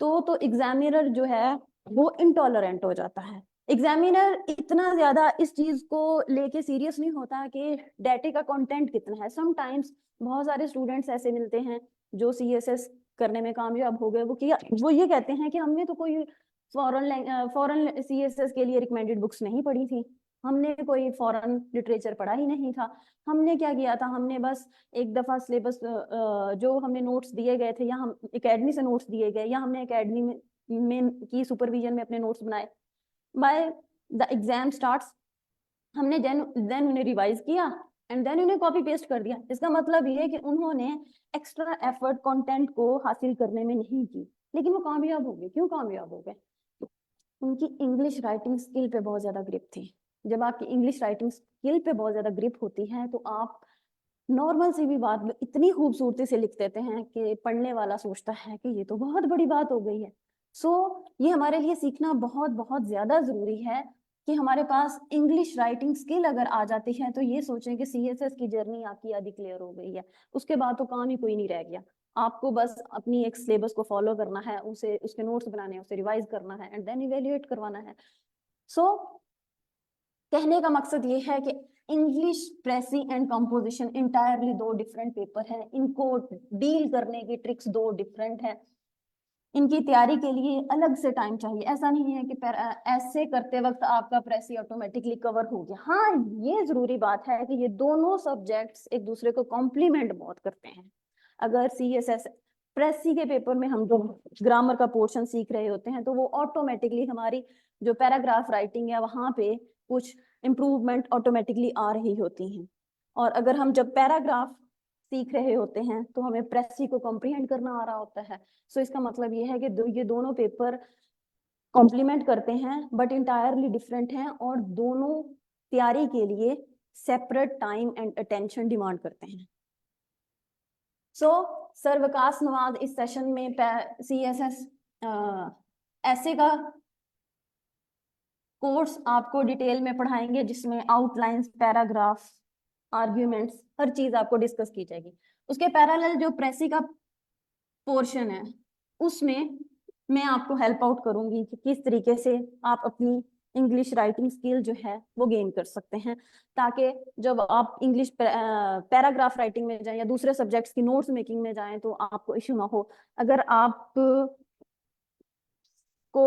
तो एग्जामिनर जो है वो इंटॉलरेंट हो जाता है। एग्जामिनर इतना ज्यादा इस चीज को लेके सीरियस नहीं होता कि डाटे का कंटेंट कितना है। समटाइम्स बहुत सारे स्टूडेंट्स ऐसे मिलते हैं जो सीएसएस करने में कामयाब हो गए, वो ये कहते हैं कि हमने तो कोई फॉरेन सीएसएस के लिए रिकमेंडेड बुक्स नहीं पढ़ी थी, हमने कोई फॉरेन लिटरेचर पढ़ा ही नहीं था, हमने क्या किया था, हमने बस एक दफा सिलेबस जो हमने नोट्स दिए गए थे, या हम एकेडमी से नोट्स दिए गए, या हमने एकेडमी में की सुपरविजन में अपने नोट्स बनाए। बाय द एग्जाम स्टार्ट्स हमने देन उन्हें रिवाइज किया एंड देन उन्हें कॉपी पेस्ट कर दिया। इसका मतलब ये है कि उन्होंने एक्स्ट्रा एफर्ट कंटेंट को हासिल करने में नहीं की, लेकिन वो कामयाब हो गए। क्यों कामयाब हो गए? उनकी इंग्लिश राइटिंग स्किल पे बहुत ज्यादा ग्रिप थी। जब आपकी इंग्लिश राइटिंग स्किल पे बहुत ज्यादा ग्रिप होती है तो आप नॉर्मल सी भी बात में इतनी खूबसूरती से लिख देते हैं कि पढ़ने वाला सोचता है कि ये तो बहुत बड़ी बात हो गई है। सो ये हमारे लिए सीखना बहुत बहुत ज्यादा जरूरी है कि हमारे पास इंग्लिश राइटिंग स्किल अगर आ जाती है तो ये सोचें कि सीएसएस की जर्नी आपकी आधी क्लियर हो गई है, उसके बाद तो काम ही कोई नहीं रह गया। आपको बस अपनी एक सिलेबस को फॉलो करना है, उसे उसके नोट्स बनाने हैं, उसे रिवाइज करना है एंड देन इवेल्युएट करवाना है। सो कहने का मकसद ये है कि इंग्लिश प्रेसी एंड कंपोजिशन इंटायरली दो डिफरेंट पेपर हैं, इनको डील करने की ट्रिक्स दो डिफरेंट है, इनकी तैयारी के लिए अलग से टाइम चाहिए। ऐसा नहीं है कि ऐसे करते वक्त आपका प्रेसी ऑटोमेटिकली कवर हो गया। हाँ, ये जरूरी बात है कि ये दोनों सब्जेक्ट्स एक दूसरे को कॉम्प्लीमेंट बहुत करते हैं। अगर सीएसएस प्रेसी के पेपर में हम जो ग्रामर का पोर्शन सीख रहे होते हैं तो वो ऑटोमेटिकली हमारी जो पैराग्राफ राइटिंग है वहां पे कुछ इम्प्रूवमेंट ऑटोमेटिकली आ रही होती हैं। और अगर हम जब पैराग्राफ सीख रहे होते हैं तो हमें प्रेसी को कॉम्प्रीहेंड करना आ रहा होता है। सो इसका मतलब ये है कि ये दोनों पेपर कॉम्प्लीमेंट करते हैं बट इंटायरली डिफरेंट हैं और दोनों तैयारी के लिए separate time and attention demand करते हैं। सो सर विकास नवाज इस सेशन में सीएसएस ऐसे का कोर्स आपको डिटेल में पढ़ाएंगे जिसमें आउटलाइंस, पैराग्राफ्स, आर्ग्यूमेंट्स, हर चीज आपको डिस्कस की जाएगी। उसके पैरेलल जो प्रेसी का पोर्शन है उसमें मैं आपको हेल्प आउट करूंगी कि किस तरीके से आप अपनी इंग्लिश राइटिंग स्किल जो है वो गेन कर सकते हैं, ताकि जब आप इंग्लिश पैराग्राफ राइटिंग में जाएं या दूसरे सब्जेक्ट्स की नोट्स मेकिंग में जाएं तो आपको इश्यू ना हो। अगर आप को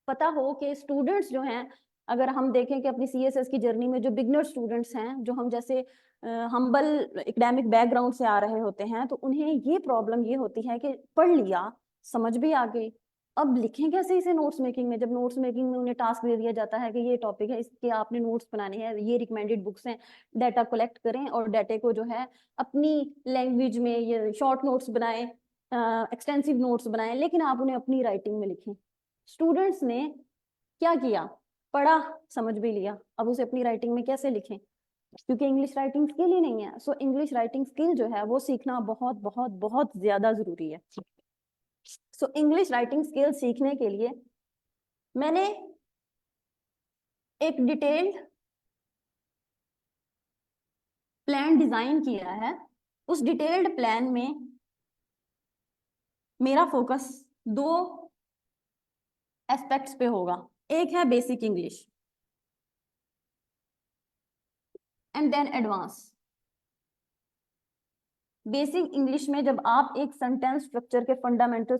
पता हो कि स्टूडेंट्स जो हैं, अगर हम देखें कि अपनी सीएसएस की जर्नी में जो बिगनर स्टूडेंट्स हैं, जो हम जैसे हम्बल एकेडमिक बैकग्राउंड से आ रहे होते हैं, तो उन्हें ये प्रॉब्लम ये होती है कि पढ़ लिया, समझ भी आ गई, अब लिखें कैसे इसे नोट्स मेकिंग में। जब नोट्स मेकिंग में उन्हें टास्क दे दिया जाता है कि ये टॉपिक है, इसके आपने नोट्स बनाने हैं, ये रिकमेंडेड बुक्स हैं, डाटा कलेक्ट करें और डाटे को जो है अपनी लैंग्वेज में ये शॉर्ट नोट्स बनाएं, एक्सटेंसिव नोट्स बनाएं, लेकिन आप उन्हें अपनी राइटिंग में लिखें। स्टूडेंट्स ने क्या किया? पढ़ा, समझ भी लिया, अब उसे अपनी राइटिंग में कैसे लिखें? क्योंकि इंग्लिश राइटिंग स्किल ही नहीं है। सो इंग्लिश राइटिंग स्किल जो है वो सीखना बहुत बहुत बहुत ज्यादा जरूरी है। सो इंग्लिश राइटिंग स्किल सीखने के लिए मैंने एक डिटेल्ड प्लान डिजाइन किया है। उस डिटेल्ड प्लान में मेरा फोकस दो एस्पेक्ट्स पे होगा। एक है basic English and then advance. Basic English में जब आप एक सेंटेंस स्ट्रक्चर के फंडामेंटल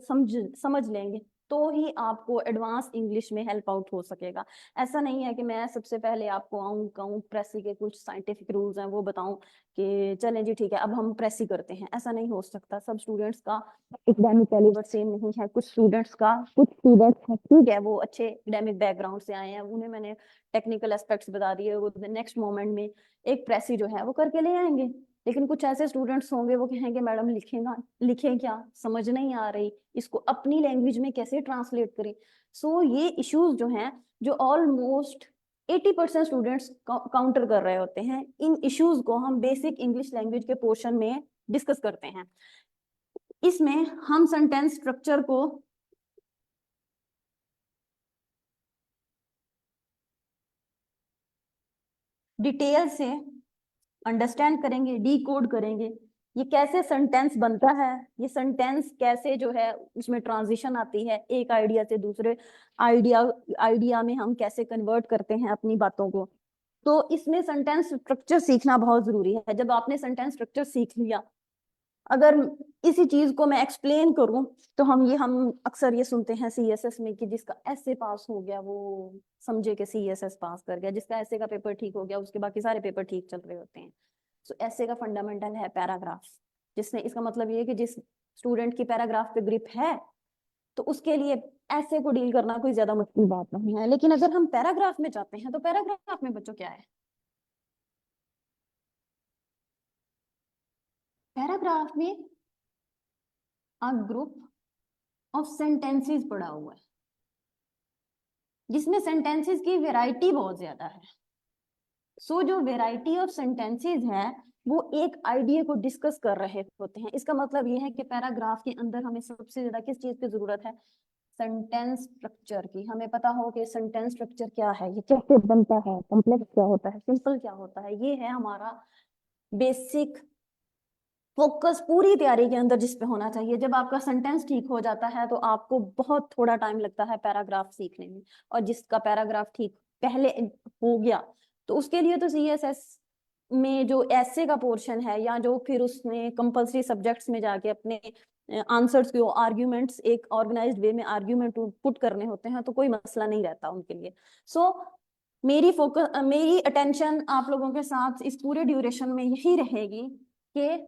समझ लेंगे तो ही आपको एडवांस इंग्लिश में हेल्प आउट हो सकेगा। ऐसा नहीं है कि मैं सबसे पहले आपको कहूँ प्रेसी के कुछ साइंटिफिक रूल्स हैं वो बताऊं कि चलें जी ठीक है अब हम प्रेसी करते हैं। ऐसा नहीं हो सकता। सब स्टूडेंट्स का एकेडमिक कैलिबर सेम नहीं है। कुछ स्टूडेंट्स हैं ठीक है वो अच्छे एकेडमिक बैकग्राउंड से आए हैं, उन्हें मैंने टेक्निकल एस्पेक्ट्स बता दिए, वो नेक्स्ट मोमेंट में एक प्रेसी जो है वो करके ले आएंगे। लेकिन कुछ ऐसे स्टूडेंट्स होंगे वो कहेंगे मैडम लिखें क्या, समझ नहीं आ रही, इसको अपनी लैंग्वेज में कैसे ट्रांसलेट करें। सो ये इश्यूज जो हैं जो ऑलमोस्ट 80% स्टूडेंट्स काउंटर कर रहे होते हैं, इन इश्यूज को हम बेसिक इंग्लिश लैंग्वेज के पोर्शन में डिस्कस करते हैं। इसमें हम सेंटेंस स्ट्रक्चर को डिटेल से अंडरस्टैंड करेंगे, डीकोड करेंगे ये कैसे सेंटेंस बनता है, ये सेंटेंस कैसे जो है उसमें ट्रांजिशन आती है, एक आइडिया से दूसरे आइडिया आइडिया में हम कैसे कन्वर्ट करते हैं अपनी बातों को। तो इसमें सेंटेंस स्ट्रक्चर सीखना बहुत जरूरी है। जब आपने सेंटेंस स्ट्रक्चर सीख लिया, अगर इसी चीज को मैं एक्सप्लेन करूं, तो हम अक्सर ये सुनते हैं सीएसएस में कि जिसका ऐसे पास हो गया वो समझे कि सीएसएस पास कर गया, जिसका ऐसे का पेपर ठीक हो गया उसके बाकी सारे पेपर ठीक चल रहे होते हैं। सो ऐसे का फंडामेंटल है पैराग्राफ, जिसने इसका मतलब ये है कि जिस स्टूडेंट की पैराग्राफ पे ग्रिप है तो उसके लिए ऐसे को डील करना कोई ज्यादा मुश्किल बात नहीं है। लेकिन अगर हम पैराग्राफ में जाते हैं तो पैराग्राफ में बच्चों क्या है, पैराग्राफ में अ ग्रुप ऑफ सेंटेंसेस पड़ा हुआ है, जिसमें सेंटेंसेस की वैरायटी बहुत ज्यादा है। सो जो वैरायटी ऑफ सेंटेंसेस है वो एक आइडिया को डिस्कस कर रहे होते हैं। इसका मतलब ये है कि पैराग्राफ के अंदर हमें सबसे ज्यादा किस चीज की जरूरत है, सेंटेंस स्ट्रक्चर की। हमें पता हो कि सेंटेंस स्ट्रक्चर क्या है, ये कैसे बनता है, कॉम्प्लेक्स क्या होता है, सिंपल क्या होता है। ये है हमारा बेसिक फोकस पूरी तैयारी के अंदर जिस पे होना चाहिए। जब आपका सेंटेंस ठीक हो जाता है तो आपको बहुत थोड़ा टाइम लगता है पैराग्राफ सीखने में, और जिसका पैराग्राफ ठीक पहले हो गया तो उसके लिए तो सीएसएस में जो ऐसे का पोर्शन है, या जो फिर उसने कंपलसरी सब्जेक्ट्स में जाके अपने आंसर्स को आर्ग्यूमेंट्स एक ऑर्गेनाइज्ड वे में आर्ग्यूमेंट पुट करने होते हैं, तो कोई मसला नहीं रहता उनके लिए। सो मेरी अटेंशन आप लोगों के साथ इस पूरे ड्यूरेशन में यही रहेगी कि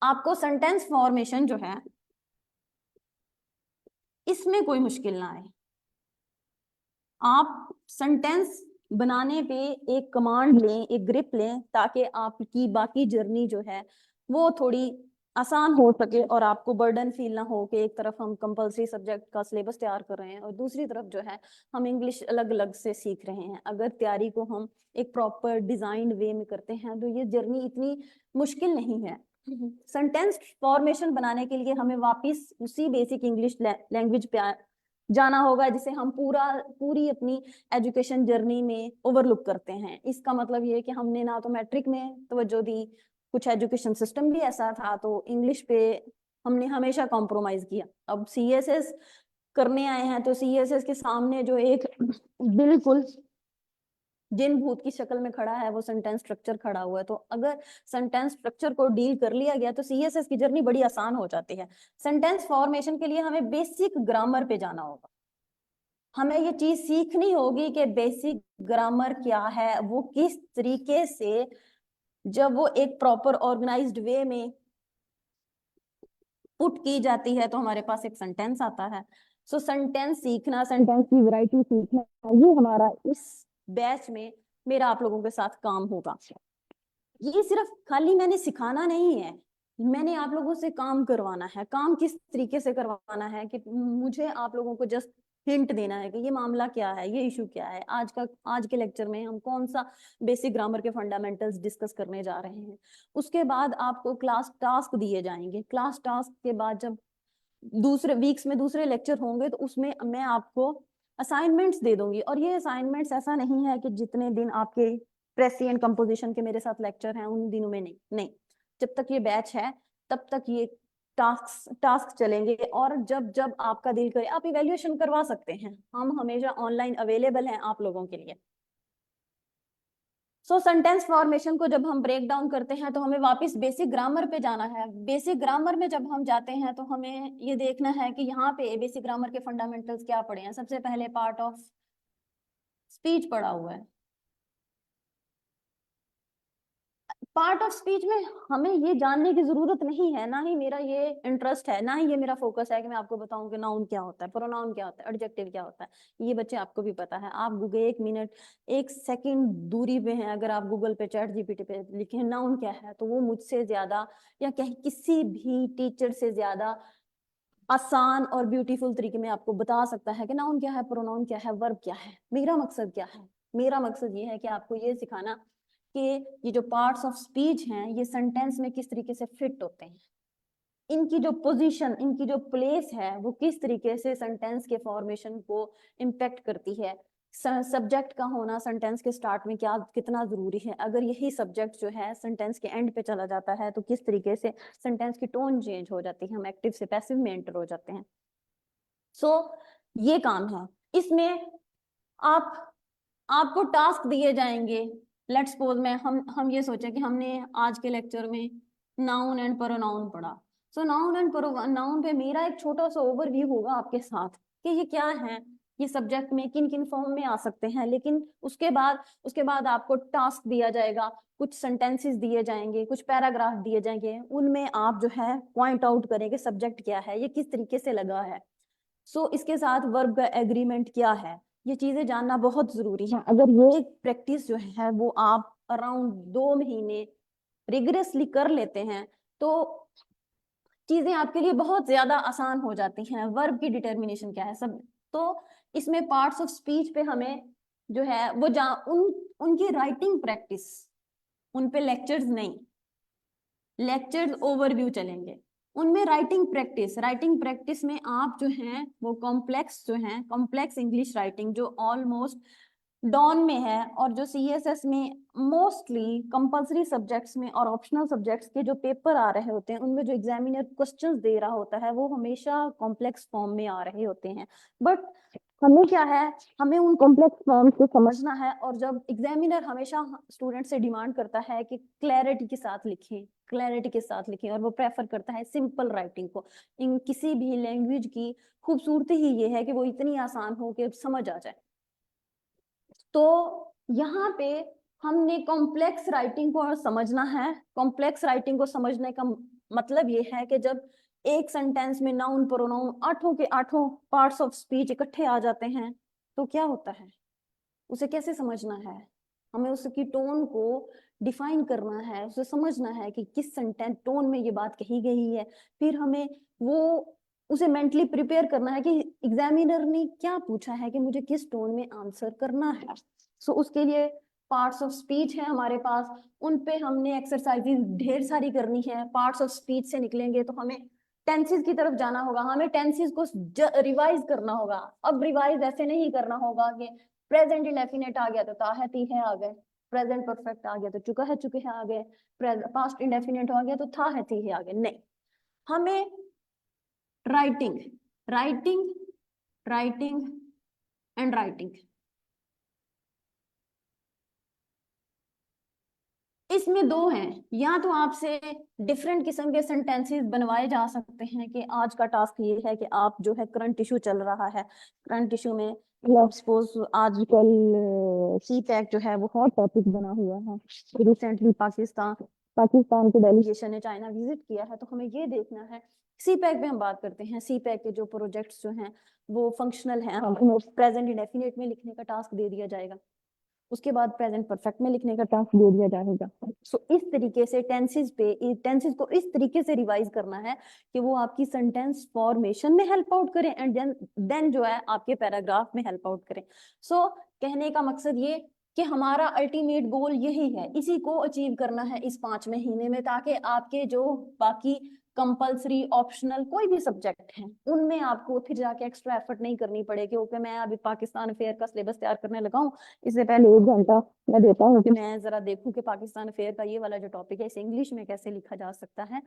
आपको सेंटेंस फॉर्मेशन जो है इसमें कोई मुश्किल ना आए। आप सेंटेंस बनाने पे एक कमांड लें, एक ग्रिप लें, ताकि आपकी बाकी जर्नी जो है वो थोड़ी आसान हो सके और आपको बर्डन फील ना हो कि एक तरफ हम कंपलसरी सब्जेक्ट का सिलेबस तैयार कर रहे हैं और दूसरी तरफ जो है हम इंग्लिश अलग अलग से सीख रहे हैं। अगर तैयारी को हम एक प्रॉपर डिजाइंड वे में करते हैं तो ये जर्नी इतनी मुश्किल नहीं है। सेंटेंस फॉर्मेशन बनाने के लिए हमें वापस उसी बेसिक इंग्लिश लैंग्वेज पे जाना होगा जिसे हम पूरी अपनी एजुकेशन जर्नी में ओवरलुक करते हैं। इसका मतलब ये है कि हमने ना तो मैट्रिक में तवज्जो दी, कुछ एजुकेशन सिस्टम भी ऐसा था, तो इंग्लिश पे हमने हमेशा कॉम्प्रोमाइज किया। अब सीएसएस करने आए हैं तो सीएसएस के सामने जो एक बिल्कुल जिन भूत की शक्ल में खड़ा है वो सेंटेंस स्ट्रक्चर खड़ा हुआ है। तो अगर सेंटेंस स्ट्रक्चर को डील कर लिया गया तो सीएसएस की जर्नी बड़ी आसान हो जाती है। सेंटेंस फॉर्मेशन के लिए हमें बेसिक ग्रामर पे जाना होगा। हमें ये चीज सीखनी होगी कि बेसिक ग्रामर क्या है, वो किस तरीके से जब वो एक प्रॉपर ऑर्गेनाइज्ड वे में पुट की जाती है तो हमारे पास एक सेंटेंस आता है। सो सेंटेंस सीखना, सेंटेंस की वैरायटी सीखना, ये हमारा इस बैच में मेरा आप लोगों के साथ काम होगा। ये सिर्फ खाली मैंने सिखाना नहीं है, मैंने आप लोगों से काम करवाना है। काम किस तरीके से करवाना है कि मुझे आप लोगों को जस्ट हिंट देना है कि ये मामला क्या है, ये इशू क्या है। आज के लेक्चर में हम कौन सा बेसिक ग्रामर के फंडामेंटल्स डिस्कस करने जा रहे हैं। उसके बाद आपको क्लास टास्क दिए जाएंगे। क्लास टास्क के बाद जब दूसरे वीक्स में दूसरे लेक्चर होंगे तो उसमें मैं आपको असाइनमेंट्स दे दूंगी। और ये असाइनमेंट्स ऐसा नहीं है कि जितने दिन आपके प्रेसिएंट कंपोजिशन के मेरे साथ लेक्चर हैं उन दिनों में नहीं नहीं, जब तक ये बैच है तब तक ये टास्क चलेंगे। और जब जब आपका दिल करे आप इवेल्युएशन करवा सकते हैं, हम हमेशा ऑनलाइन अवेलेबल हैं आप लोगों के लिए। सो सेंटेंस फॉर्मेशन को जब हम ब्रेक डाउन करते हैं तो हमें वापस बेसिक ग्रामर पे जाना है। बेसिक ग्रामर में जब हम जाते हैं तो हमें ये देखना है कि यहाँ पे बेसिक ग्रामर के फंडामेंटल्स क्या पढ़े हैं। सबसे पहले पार्ट ऑफ स्पीच पढ़ा हुआ है। पार्ट ऑफ स्पीच में हमें ये जानने की जरूरत नहीं है, ना ही मेरा ये इंटरेस्ट है, ना ही ये मेरा फोकस है कि मैं आपको बताऊं कि नाउन क्या होता है, प्रोनाउन क्या होता है, एडजेक्टिव क्या होता है। ये बच्चे आपको भी पता है। आप गूगल 1 मिनट 1 सेकंड दूरी पे हैं, अगर आप गूगल पे चैट जीपीटी पे लिखें नाउन क्या है तो वो मुझसे ज्यादा या कहीं किसी भी टीचर से ज्यादा आसान और ब्यूटीफुल तरीके में आपको बता सकता है कि नाउन क्या है, प्रोनाउन क्या है, वर्ब क्या है। मेरा मकसद क्या है, मेरा मकसद ये है कि आपको ये सिखाना कि ये जो पार्ट्स ऑफ स्पीच हैं ये सेंटेंस में किस तरीके से फिट होते हैं, इनकी जो पोजीशन, इनकी जो प्लेस है वो किस तरीके से सेंटेंस के फॉर्मेशन को इम्पेक्ट करती है। सब्जेक्ट का होना सेंटेंस के स्टार्ट में क्या कितना जरूरी है। अगर यही सब्जेक्ट जो है सेंटेंस के एंड पे चला जाता है तो किस तरीके से सेंटेंस की टोन चेंज हो जाती है, हम एक्टिव से पैसिव में एंटर हो जाते हैं। सो ये काम है इसमें। आप आपको टास्क दिए जाएंगे। लेट्स सपोज में हम ये सोचे कि हमने आज के लेक्चर में नाउन एंड प्रोनाउन पढ़ा। सो नाउन एंड प्रोनाउन पे मेरा एक छोटा सा ओवरव्यू होगा आपके साथ कि ये क्या है, ये सब्जेक्ट में किन किन फॉर्म में आ सकते हैं। लेकिन उसके बाद आपको टास्क दिया जाएगा, कुछ सेंटेंसेस दिए जाएंगे, कुछ पैराग्राफ दिए जाएंगे, उनमें आप जो है पॉइंट आउट करेंगे सब्जेक्ट क्या है, ये किस तरीके से लगा है। सो इसके साथ वर्ब का एग्रीमेंट क्या है, ये चीजें जानना बहुत जरूरी है। अगर ये प्रैक्टिस जो है वो आप अराउंड 2 महीने रिगरसली कर लेते हैं तो चीजें आपके लिए बहुत ज्यादा आसान हो जाती हैं। वर्ब की डिटर्मिनेशन क्या है सब, तो इसमें पार्ट्स ऑफ स्पीच पे हमें जो है वो उनकी राइटिंग प्रैक्टिस, उन पे लेक्चर्स नहीं, लेक्चर्स ओवरव्यू चलेंगे। उनमें राइटिंग प्रैक्टिस में आप जो हैं वो कॉम्प्लेक्स इंग्लिश राइटिंग जो ऑलमोस्ट डॉन में है, और जो सीएसएस में मोस्टली कंपलसरी सब्जेक्ट्स में और ऑप्शनल सब्जेक्ट्स के जो पेपर आ रहे होते हैं उनमें जो एग्जामिनर क्वेश्चंस दे रहा होता है वो हमेशा कॉम्प्लेक्स फॉर्म में आ रहे होते हैं। बट हमें क्या है, हमें उन कॉम्प्लेक्स फॉर्म्स को समझना है। और जब एग्जामिनर हमेशा स्टूडेंट से डिमांड करता है कि क्लैरिटी के साथ लिखें और वो प्रेफर करता है सिंपल राइटिंग को। इन किसी भी लैंग्वेज की खूबसूरती ही ये है कि वो इतनी आसान हो कि समझ आ जाए। तो यहाँ पे हमने कॉम्प्लेक्स राइटिंग को समझना है। कॉम्प्लेक्स राइटिंग को समझने का मतलब ये है कि जब एक सेंटेंस में नाउन प्रोनाउन 8 के 8 पार्ट्स ऑफ स्पीच इकट्ठे आ जाते हैं तो क्या होता है, उसे कैसे समझना है। हमें उसकी टोन को डिफाइन करना है, उसे समझना है कि किस सेंटेंस टोन में ये बात कही गई है। फिर हमें वो उसे मेंटली प्रिपेयर करना है कि एग्जामिनर ने क्या पूछा है कि मुझे किस टोन में आंसर करना है। सो उसके लिए पार्ट्स ऑफ स्पीच है हमारे पास, उन पे हमने एक्सरसाइजेज ढेर सारी करनी है। पार्ट्स ऑफ स्पीच से निकलेंगे तो हमें टेंसेस की तरफ जाना होगा, हमें टेंसेस को रिवाइज करना होगा। अब रिवाइज ऐसे नहीं करना होगा कि प्रेजेंट इंडेफिनिट आ गया तो ता है ती है आ गए, प्रेजेंट परफेक्ट आ गया तो चुका है चुके हैं आ गए, पास्ट इंडेफिनिट आ गया तो था है थी है आ गए। नहीं, हमें writing writing writing and writing, इसमें दो हैं। या तो आपसे डिफरेंट किस्म के सेंटेंसेस बनवाए जा सकते हैं कि आज का टास्क ये है कि आप जो है करंट इशू चल रहा है, करंट इशू में सपोज आजकल सी पैक जो है वो हॉट टॉपिक बना हुआ है। रिसेंटली पाकिस्तान के डेलीगेशन ने चाइना विजिट किया है, तो हमें ये देखना है। सी पैक पे हम बात करते हैं, सी पैक के जो प्रोजेक्ट्स जो हैं वो फंक्शनल हैं, हमें प्रेजेंट इंडेफिनिट में लिखने का टास्क दे दिया जाएगा, उसके बाद प्रेजेंट परफेक्ट में लिखने का टास्क दे दिया जाएगा। सो इस तरीके से टेंसेस को इस तरीके से रिवाइज करना है कि वो आपकी सेंटेंस फॉर्मेशन में हेल्प आउट करें एंड देन जो है आपके पैराग्राफ में हेल्प आउट करें। सो कहने का मकसद ये कि हमारा अल्टीमेट गोल यही है, इसी को अचीव करना है इस 5 महीने में, ताकि आपके जो बाकी कंपलसरी ऑप्शनल कोई भी सब्जेक्ट हैं उनमें आपको फिर जाके एक्स्ट्रा एफर्ट नहीं करनी पड़ेगी। ओके, मैं अभी पाकिस्तान अफेयर का सिलेबस तैयार करने लगा हूँ, इससे पहले 1 घंटा मैं देता हूँ कि मैं जरा देखूं कि पाकिस्तान अफेयर का ये वाला जो टॉपिक है इसे इंग्लिश में कैसे लिखा जा सकता है।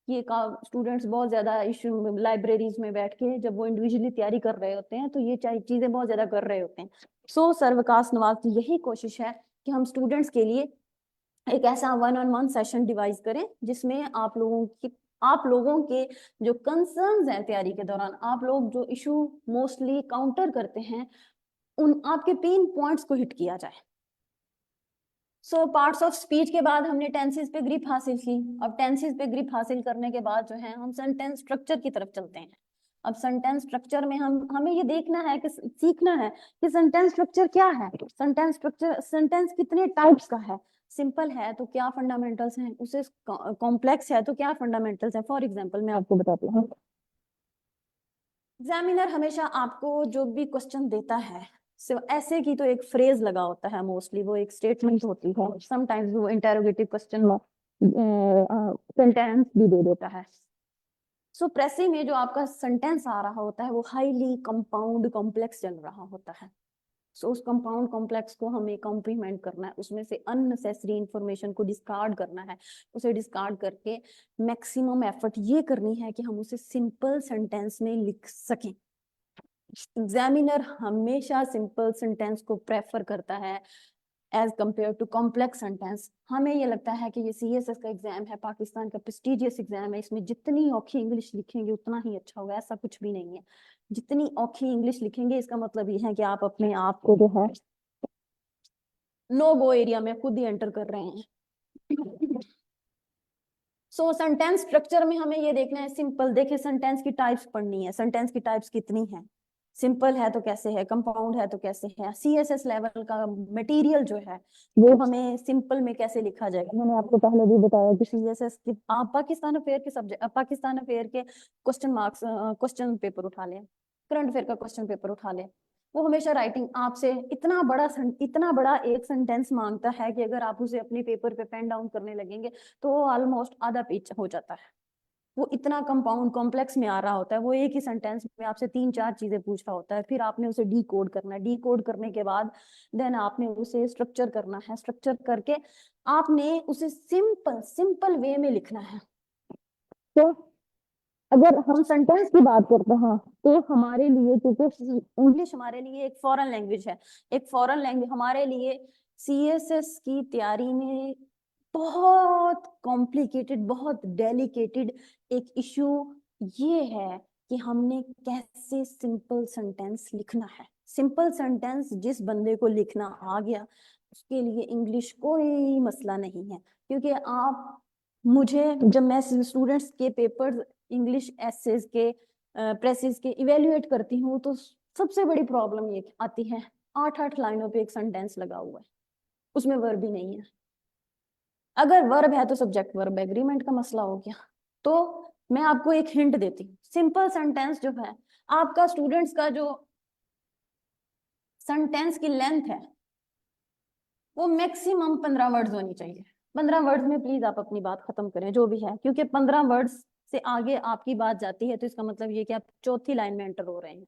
ये का स्टूडेंट्स बहुत ज्यादा इशू लाइब्रेरीज में बैठ के जब वो इंडिविजुअली तैयारी कर रहे होते हैं तो ये चीजें बहुत ज्यादा कर रहे होते हैं। सो सर्वकाश नवाज की यही कोशिश है कि हम स्टूडेंट्स के लिए एक ऐसा 1-on-1 सेशन डिवाइस करें जिसमें आप लोगों के जो कंसर्न्स हैं तैयारी के दौरान, आप लोग जो इशू मोस्टली काउंटर करते हैं, उन आपके पेन पॉइंट्स को हिट किया जाए। सो पार्ट्स ऑफ स्पीच के बाद हमने टेंसेस पे ग्रिप हासिल की। अब टेंसेस पे ग्रिप हासिल करने के बाद जो है हम सेंटेंस स्ट्रक्चर की तरफ चलते हैं। अब सेंटेंस स्ट्रक्चर में हमें ये देखना है कि सीखना है कि सेंटेंस स्ट्रक्चर क्या है, सेंटेंस कितने टाइप्स का है, सिंपल है तो क्या फंडामेंटल्स हैं, उसे कॉम्प्लेक्स है तो क्या फंडामेंटल्स हैं। फॉर एग्जांपल मैं आपको बताती हूँ, एग्जामिनर हमेशा आपको जो भी क्वेश्चन देता है सिर्फ ऐसे की तो एक फ्रेज लगा होता है, मोस्टली वो एक स्टेटमेंट होती है, समटाइम्स वो इंटेरोगेटिव क्वेश्चन सेंटेंस भी दे देता है। सो प्रेसी में जो आपका सेंटेंस आ रहा होता है वो हाईली कंपाउंड कॉम्प्लेक्स चल रहा होता है। सो उस कंपाउंड कॉम्प्लेक्स को हमें कॉम्प्लीमेंट करना है, उसमें से अननेसेसरी इंफॉर्मेशन को डिस्कार्ड करना है, उसे डिस्कार्ड करके मैक्सिमम एफर्ट ये करनी है कि हम उसे सिंपल सेंटेंस में लिख सकें। एग्जामिनर हमेशा सिंपल सेंटेंस को प्रेफर करता है as compare to complex sentence. हमें ये लगता है कि ये सीएसएस का एग्जाम है, पाकिस्तान का प्रेस्टिजियस एग्जाम है, इसमें जितनी औखी इंग्लिश लिखेंगे उतना ही अच्छा होगा, ऐसा कुछ भी नहीं है। जितनी औखी इंग्लिश लिखेंगे इसका मतलब ये है कि आप अपने आप को जो है नो गो एरिया में खुद ही एंटर कर रहे हैं। सो सेंटेंस स्ट्रक्चर में हमें ये देखना है, सिंपल देखिए सेंटेंस की टाइप्स पढ़नी है, सेंटेंस की टाइप्स कितनी है, सिंपल है तो कैसे है, कंपाउंड है तो कैसे है, सीएसएस लेवल का मटेरियल जो है वो हमें सिंपल में कैसे लिखा जाएगा। मैंने आपको पहले भी बताया कि सीएसएस की आप पाकिस्तान अफेयर के सब्जेक्ट, पाकिस्तान अफेयर के क्वेश्चन मार्क्स, क्वेश्चन पेपर उठा लें, करंट अफेयर का क्वेश्चन पेपर उठा लें, वो हमेशा राइटिंग आपसे इतना बड़ा एक सेंटेंस मांगता है कि अगर आप उसे अपने पेपर पे पेन डाउन करने लगेंगे तो ऑलमोस्ट आधा पेज हो जाता है। वो इतना कंपाउंड कॉम्प्लेक्स में आ रहा होता है, वो एक ही सेंटेंस में आपसे 3-4 चीजें पूछ रहा होता है, फिर आपने उसे डी कोड करना है, डी कोड करने के बाद देन आपने उसे स्ट्रक्चर करना है, स्ट्रक्चर करके आपने उसे सिंपल सिंपल वे में लिखना है। तो अगर हम सेंटेंस की बात करते हैं तो हमारे लिए, क्योंकि इंग्लिश हमारे लिए एक फॉरेन लैंग्वेज है, एक फॉरेन लैंग्वेज हमारे लिए सीएसएस की तैयारी में बहुत कॉम्प्लिकेटेड, बहुत डेलिकेटेड एक इश्यू ये है कि हमने कैसे सिंपल सेंटेंस लिखना है। सिंपल सेंटेंस जिस बंदे को लिखना आ गया उसके लिए इंग्लिश कोई मसला नहीं है, क्योंकि आप मुझे जब मैं स्टूडेंट्स के पेपर्स इंग्लिश एसेस के प्रेसेस के इवेल्युएट करती हूँ तो सबसे बड़ी प्रॉब्लम ये आती है 8-8 लाइनों पे एक सेंटेंस लगा हुआ है, उसमें वर्ब ही नहीं है। अगर वर्ब है तो सब्जेक्ट वर्ब एग्रीमेंट का मसला हो गया। तो मैं आपको एक हिंट देती हूँ, सिंपल सेंटेंस जो है आपका स्टूडेंट्स का जो सेंटेंस की लेंथ है वो मैक्सिमम 15 वर्ड्स होनी चाहिए। 15 वर्ड्स में प्लीज आप अपनी बात खत्म करें जो भी है, क्योंकि 15 वर्ड्स से आगे आपकी बात जाती है तो इसका मतलब ये कि आप चौथी लाइन में एंटर हो रहे हैं,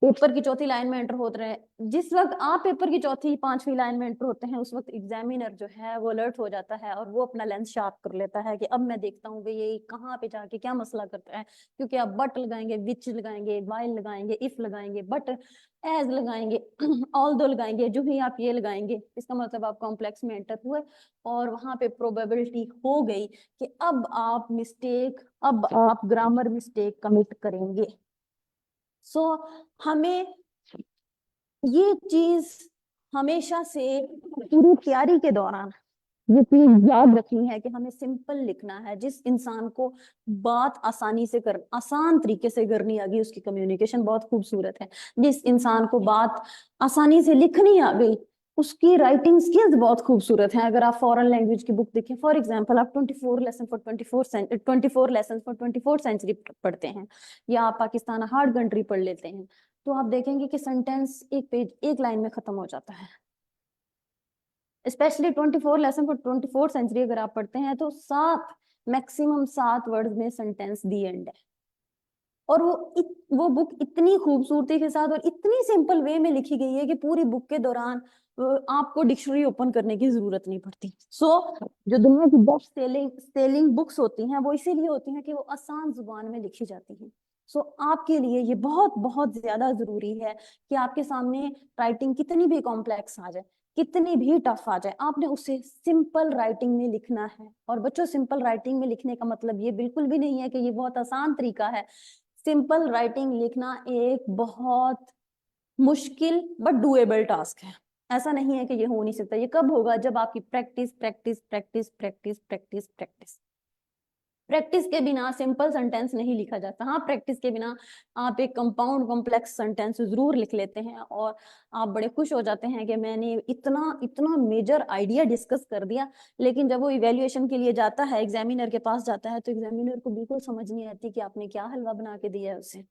पेपर की चौथी लाइन में एंटर होते रहे। जिस वक्त आप पेपर की चौथी 5वीं लाइन में एंटर होते हैं उस वक्त एग्जामिनर जो है वो अलर्ट हो जाता है और वो अपना लेंस शार्प कर लेता है कि अब मैं देखता हूँ कि ये कहाँ पे जाके क्या मसला करता है, क्योंकि आप बट लगाएंगे, विच लगाएंगे, वाइल लगाएंगे, इफ लगाएंगे, बट एज लगाएंगे, ऑल दो लगाएंगे, जो ही आप ये लगाएंगे इसका मतलब आप कॉम्प्लेक्स में एंटर हुए और वहां पे प्रोबेबिलिटी हो गई कि अब आप ग्रामर मिस्टेक कमिट करेंगे। सो हमें ये चीज हमेशा से पूरी तैयारी के दौरान ये चीज याद रखनी है कि हमें सिंपल लिखना है। जिस इंसान को बात आसान तरीके से करनी आ गई उसकी कम्युनिकेशन बहुत खूबसूरत है, जिस इंसान को बात आसानी से लिखनी आ गई उसकी राइटिंग स्किल्स बहुत खूबसूरत हैं। अगर आप फॉरेन लैंग्वेज की बुक देखें, फॉर एग्जांपल आप 24 लेसन फॉर 24 सेंचुरी पढ़ते हैं या आप पाकिस्तान हार्ड कंट्री पढ़ लेते हैं तो आप देखेंगे कि सेंटेंस एक पेज एक लाइन में खत्म हो जाता है। स्पेशली 24 लेसन फॉर 24 सेंचुरी अगर आप पढ़ते हैं तो मैक्सिमम 7 वर्ड्स में सेंटेंस दी एंड है। और वो बुक इतनी खूबसूरती के साथ और इतनी सिंपल वे में लिखी गई है कि पूरी बुक के दौरान आपको डिक्शनरी ओपन करने की जरूरत नहीं पड़ती। जो दुनिया की बेस्ट सेलिंग बुक्स होती हैं वो इसीलिए होती हैं कि वो आसान जुबान में लिखी जाती हैं। आपके लिए ये बहुत बहुत ज्यादा जरूरी है कि आपके सामने राइटिंग कितनी भी कॉम्प्लेक्स आ जाए, कितनी भी टफ आ जाए, आपने उसे सिंपल राइटिंग में लिखना है। और बच्चों, सिंपल राइटिंग में लिखने का मतलब ये बिल्कुल भी नहीं है कि ये बहुत आसान तरीका है। सिंपल राइटिंग लिखना एक बहुत मुश्किल बट डुएबल टास्क है। ऐसा नहीं है कि ये हो नहीं सकता। ये कब होगा? जब आपकी practice practice practice practice practice practice practice के बिना सिंपल सेंटेंस नहीं लिखा जाता। हाँ, प्रैक्टिस के बिना आप एक कंपाउंड कॉम्प्लेक्स सेंटेंस जरूर लिख लेते हैं और आप बड़े खुश हो जाते हैं कि मैंने इतना इतना मेजर आइडिया डिस्कस कर दिया। लेकिन जब वो इवेल्युएशन के लिए जाता है, एग्जामिनर के पास जाता है, तो एग्जामिनर को बिल्कुल समझ नहीं आती कि आपने क्या हलवा बना के दिया है उसे।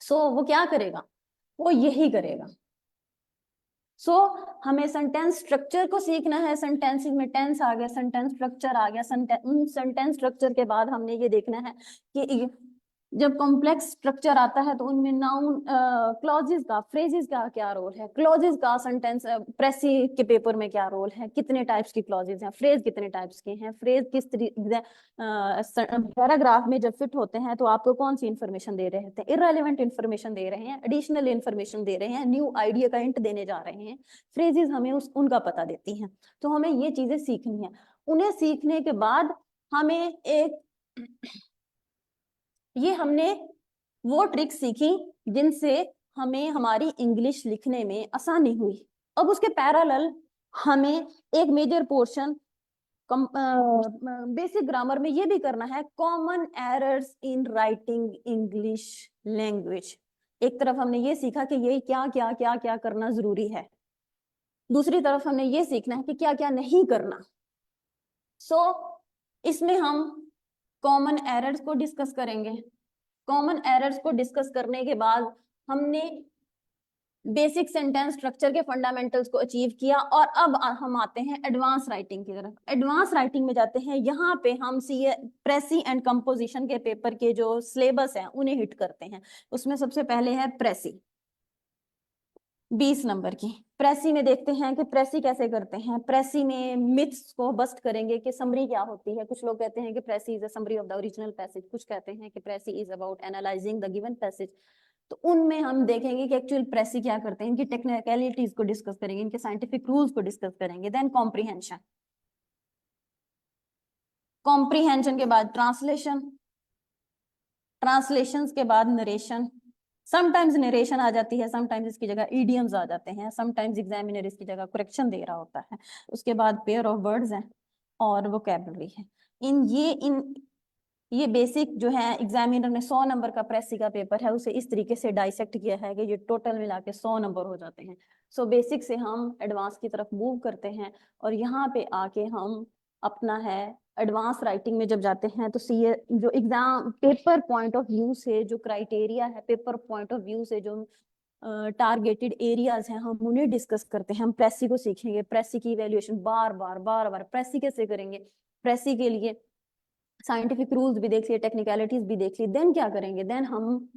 वो क्या करेगा? वो यही करेगा। हमें सेंटेंस स्ट्रक्चर को सीखना है। सेंटेंसेस में टेंस आ गया, सेंटेंस स्ट्रक्चर आ गया। सेंटेंस स्ट्रक्चर के बाद हमने ये देखना है कि जब कॉम्प्लेक्स स्ट्रक्चर आता है तो उनमें नाउन क्लॉजेस का, फ्रेजेस का क्या रोल है, क्लॉजेस का सेंटेंस प्रेसी के पेपर में क्या रोल है, कितने टाइप्स की क्लॉजेस हैं, फ्रेज कितने टाइप्स के हैं, फ्रेज किस पैराग्राफ में जब फिट होते हैं तो आपको कौन सी इंफॉर्मेशन दे रहे हैं, इररेलेवेंट इंफॉर्मेशन दे रहे हैं, एडिशनल इंफॉर्मेशन दे रहे हैं, न्यू आइडिया का हिंट देने जा रहे हैं। फ्रेजेस हमें उनका पता देती हैं। तो हमें ये चीजें सीखनी है। उन्हें सीखने के बाद हमें एक ये हमने वो ट्रिक सीखी जिनसे हमें हमारी इंग्लिश लिखने में आसानी हुई। अब उसके पैरेलल हमें एक मेजर पोर्शन बेसिक ग्रामर में ये भी करना है, common errors in writing English language. एक तरफ हमने ये सीखा कि ये क्या क्या क्या क्या करना जरूरी है, दूसरी तरफ हमने ये सीखना है कि क्या क्या नहीं करना। इसमें हम कॉमन एरर्स को डिस्कस करेंगे। कॉमन एरर्स को डिस्कस करने के बाद हमने बेसिक सेंटेंस स्ट्रक्चर के फंडामेंटल्स को अचीव किया और अब हम आते हैं एडवांस राइटिंग की तरफ। एडवांस राइटिंग में जाते हैं, यहाँ पे हम सीए प्रेसी एंड कंपोजिशन के पेपर के जो सिलेबस है उन्हें हिट करते हैं। उसमें सबसे पहले है प्रेसी, 20 नंबर की। प्रेसी में देखते हैं कि प्रेसी कैसे करते हैं। प्रेसी में मिथ्स को बस्ट करेंगे कि समरी क्या होती है। कुछ लोग कहते हैं कि precis is a summary of the original passage, कुछ कहते हैं कि precis is about analysing the given passage. तो उनमें हम देखेंगे कि एक्चुअल प्रेसी क्या करते हैं, इनकी टेक्निकलिटीज को डिस्कस करेंगे, इनके साइंटिफिक रूल्स को डिस्कस करेंगे। देन कॉम्प्रीहेंशन, कॉम्प्रीहेंशन के बाद ट्रांसलेशन, ट्रांसलेशंस के बाद नरेशन। समटाइम्स नरेशन आ जाती है, समटाइम्स इसकी जगह इडियम्स आ जाते हैं, समटाइम्स एग्जामिनर इसकी जगह करेक्शन दे रहा होता है। उसके बाद पेयर ऑफ वर्ड्स हैं और वोकैबुलरी है। इन ये बेसिक जो है, एग्जामिनर ने 100 नंबर का प्रेसी का पेपर है उसे इस तरीके से डाइसेक्ट किया है कि ये टोटल मिला के 100 नंबर हो जाते हैं। बेसिक से हम एडवांस की तरफ मूव करते हैं और यहाँ पे आके हम अपना है एडवांस राइटिंग में जब जाते हैं तो सीए जो exam paper point of view से जो क्राइटेरिया है, पेपर पॉइंट ऑफ व्यू से जो टारगेटेड एरियाज हैं, हम उन्हें डिस्कस करते हैं। हम प्रेसी को सीखेंगे, प्रेसी की इवैल्यूएशन बार बार प्रेसी कैसे करेंगे, प्रेसी के लिए साइंटिफिक रूल्स भी देख लिए, टेक्निकलिटीज भी देख ली। देन क्या करेंगे, देन हम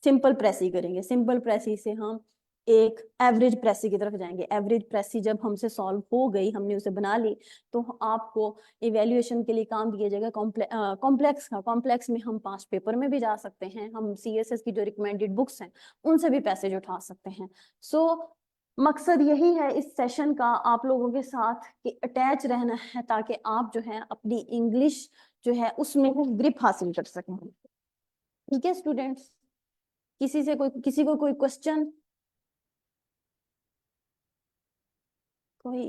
सिंपल प्रेसी करेंगे। सिंपल प्रेसी से हम एक एवरेज प्रेसी की तरफ जाएंगे। एवरेज प्रेसी जब हमसे सॉल्व हो गई, हमने उसे बना ली, तो आपको इवेल्युएशन के लिए काम दिया जाएगा कॉम्प्लेक्स का। कॉम्प्लेक्स में हम 5 पेपर में भी जा सकते हैं, हम सीएसएस की जो रिकमेंडेड बुक्स हैं उनसे भी पैसेज उठा सकते हैं। मकसद यही है इस सेशन का आप लोगों के साथ कि अटैच रहना है, ताकि आप जो है अपनी इंग्लिश जो है उसमें ग्रिप हासिल कर सकें। ठीक है स्टूडेंट्स, किसी को कोई क्वेश्चन? कोई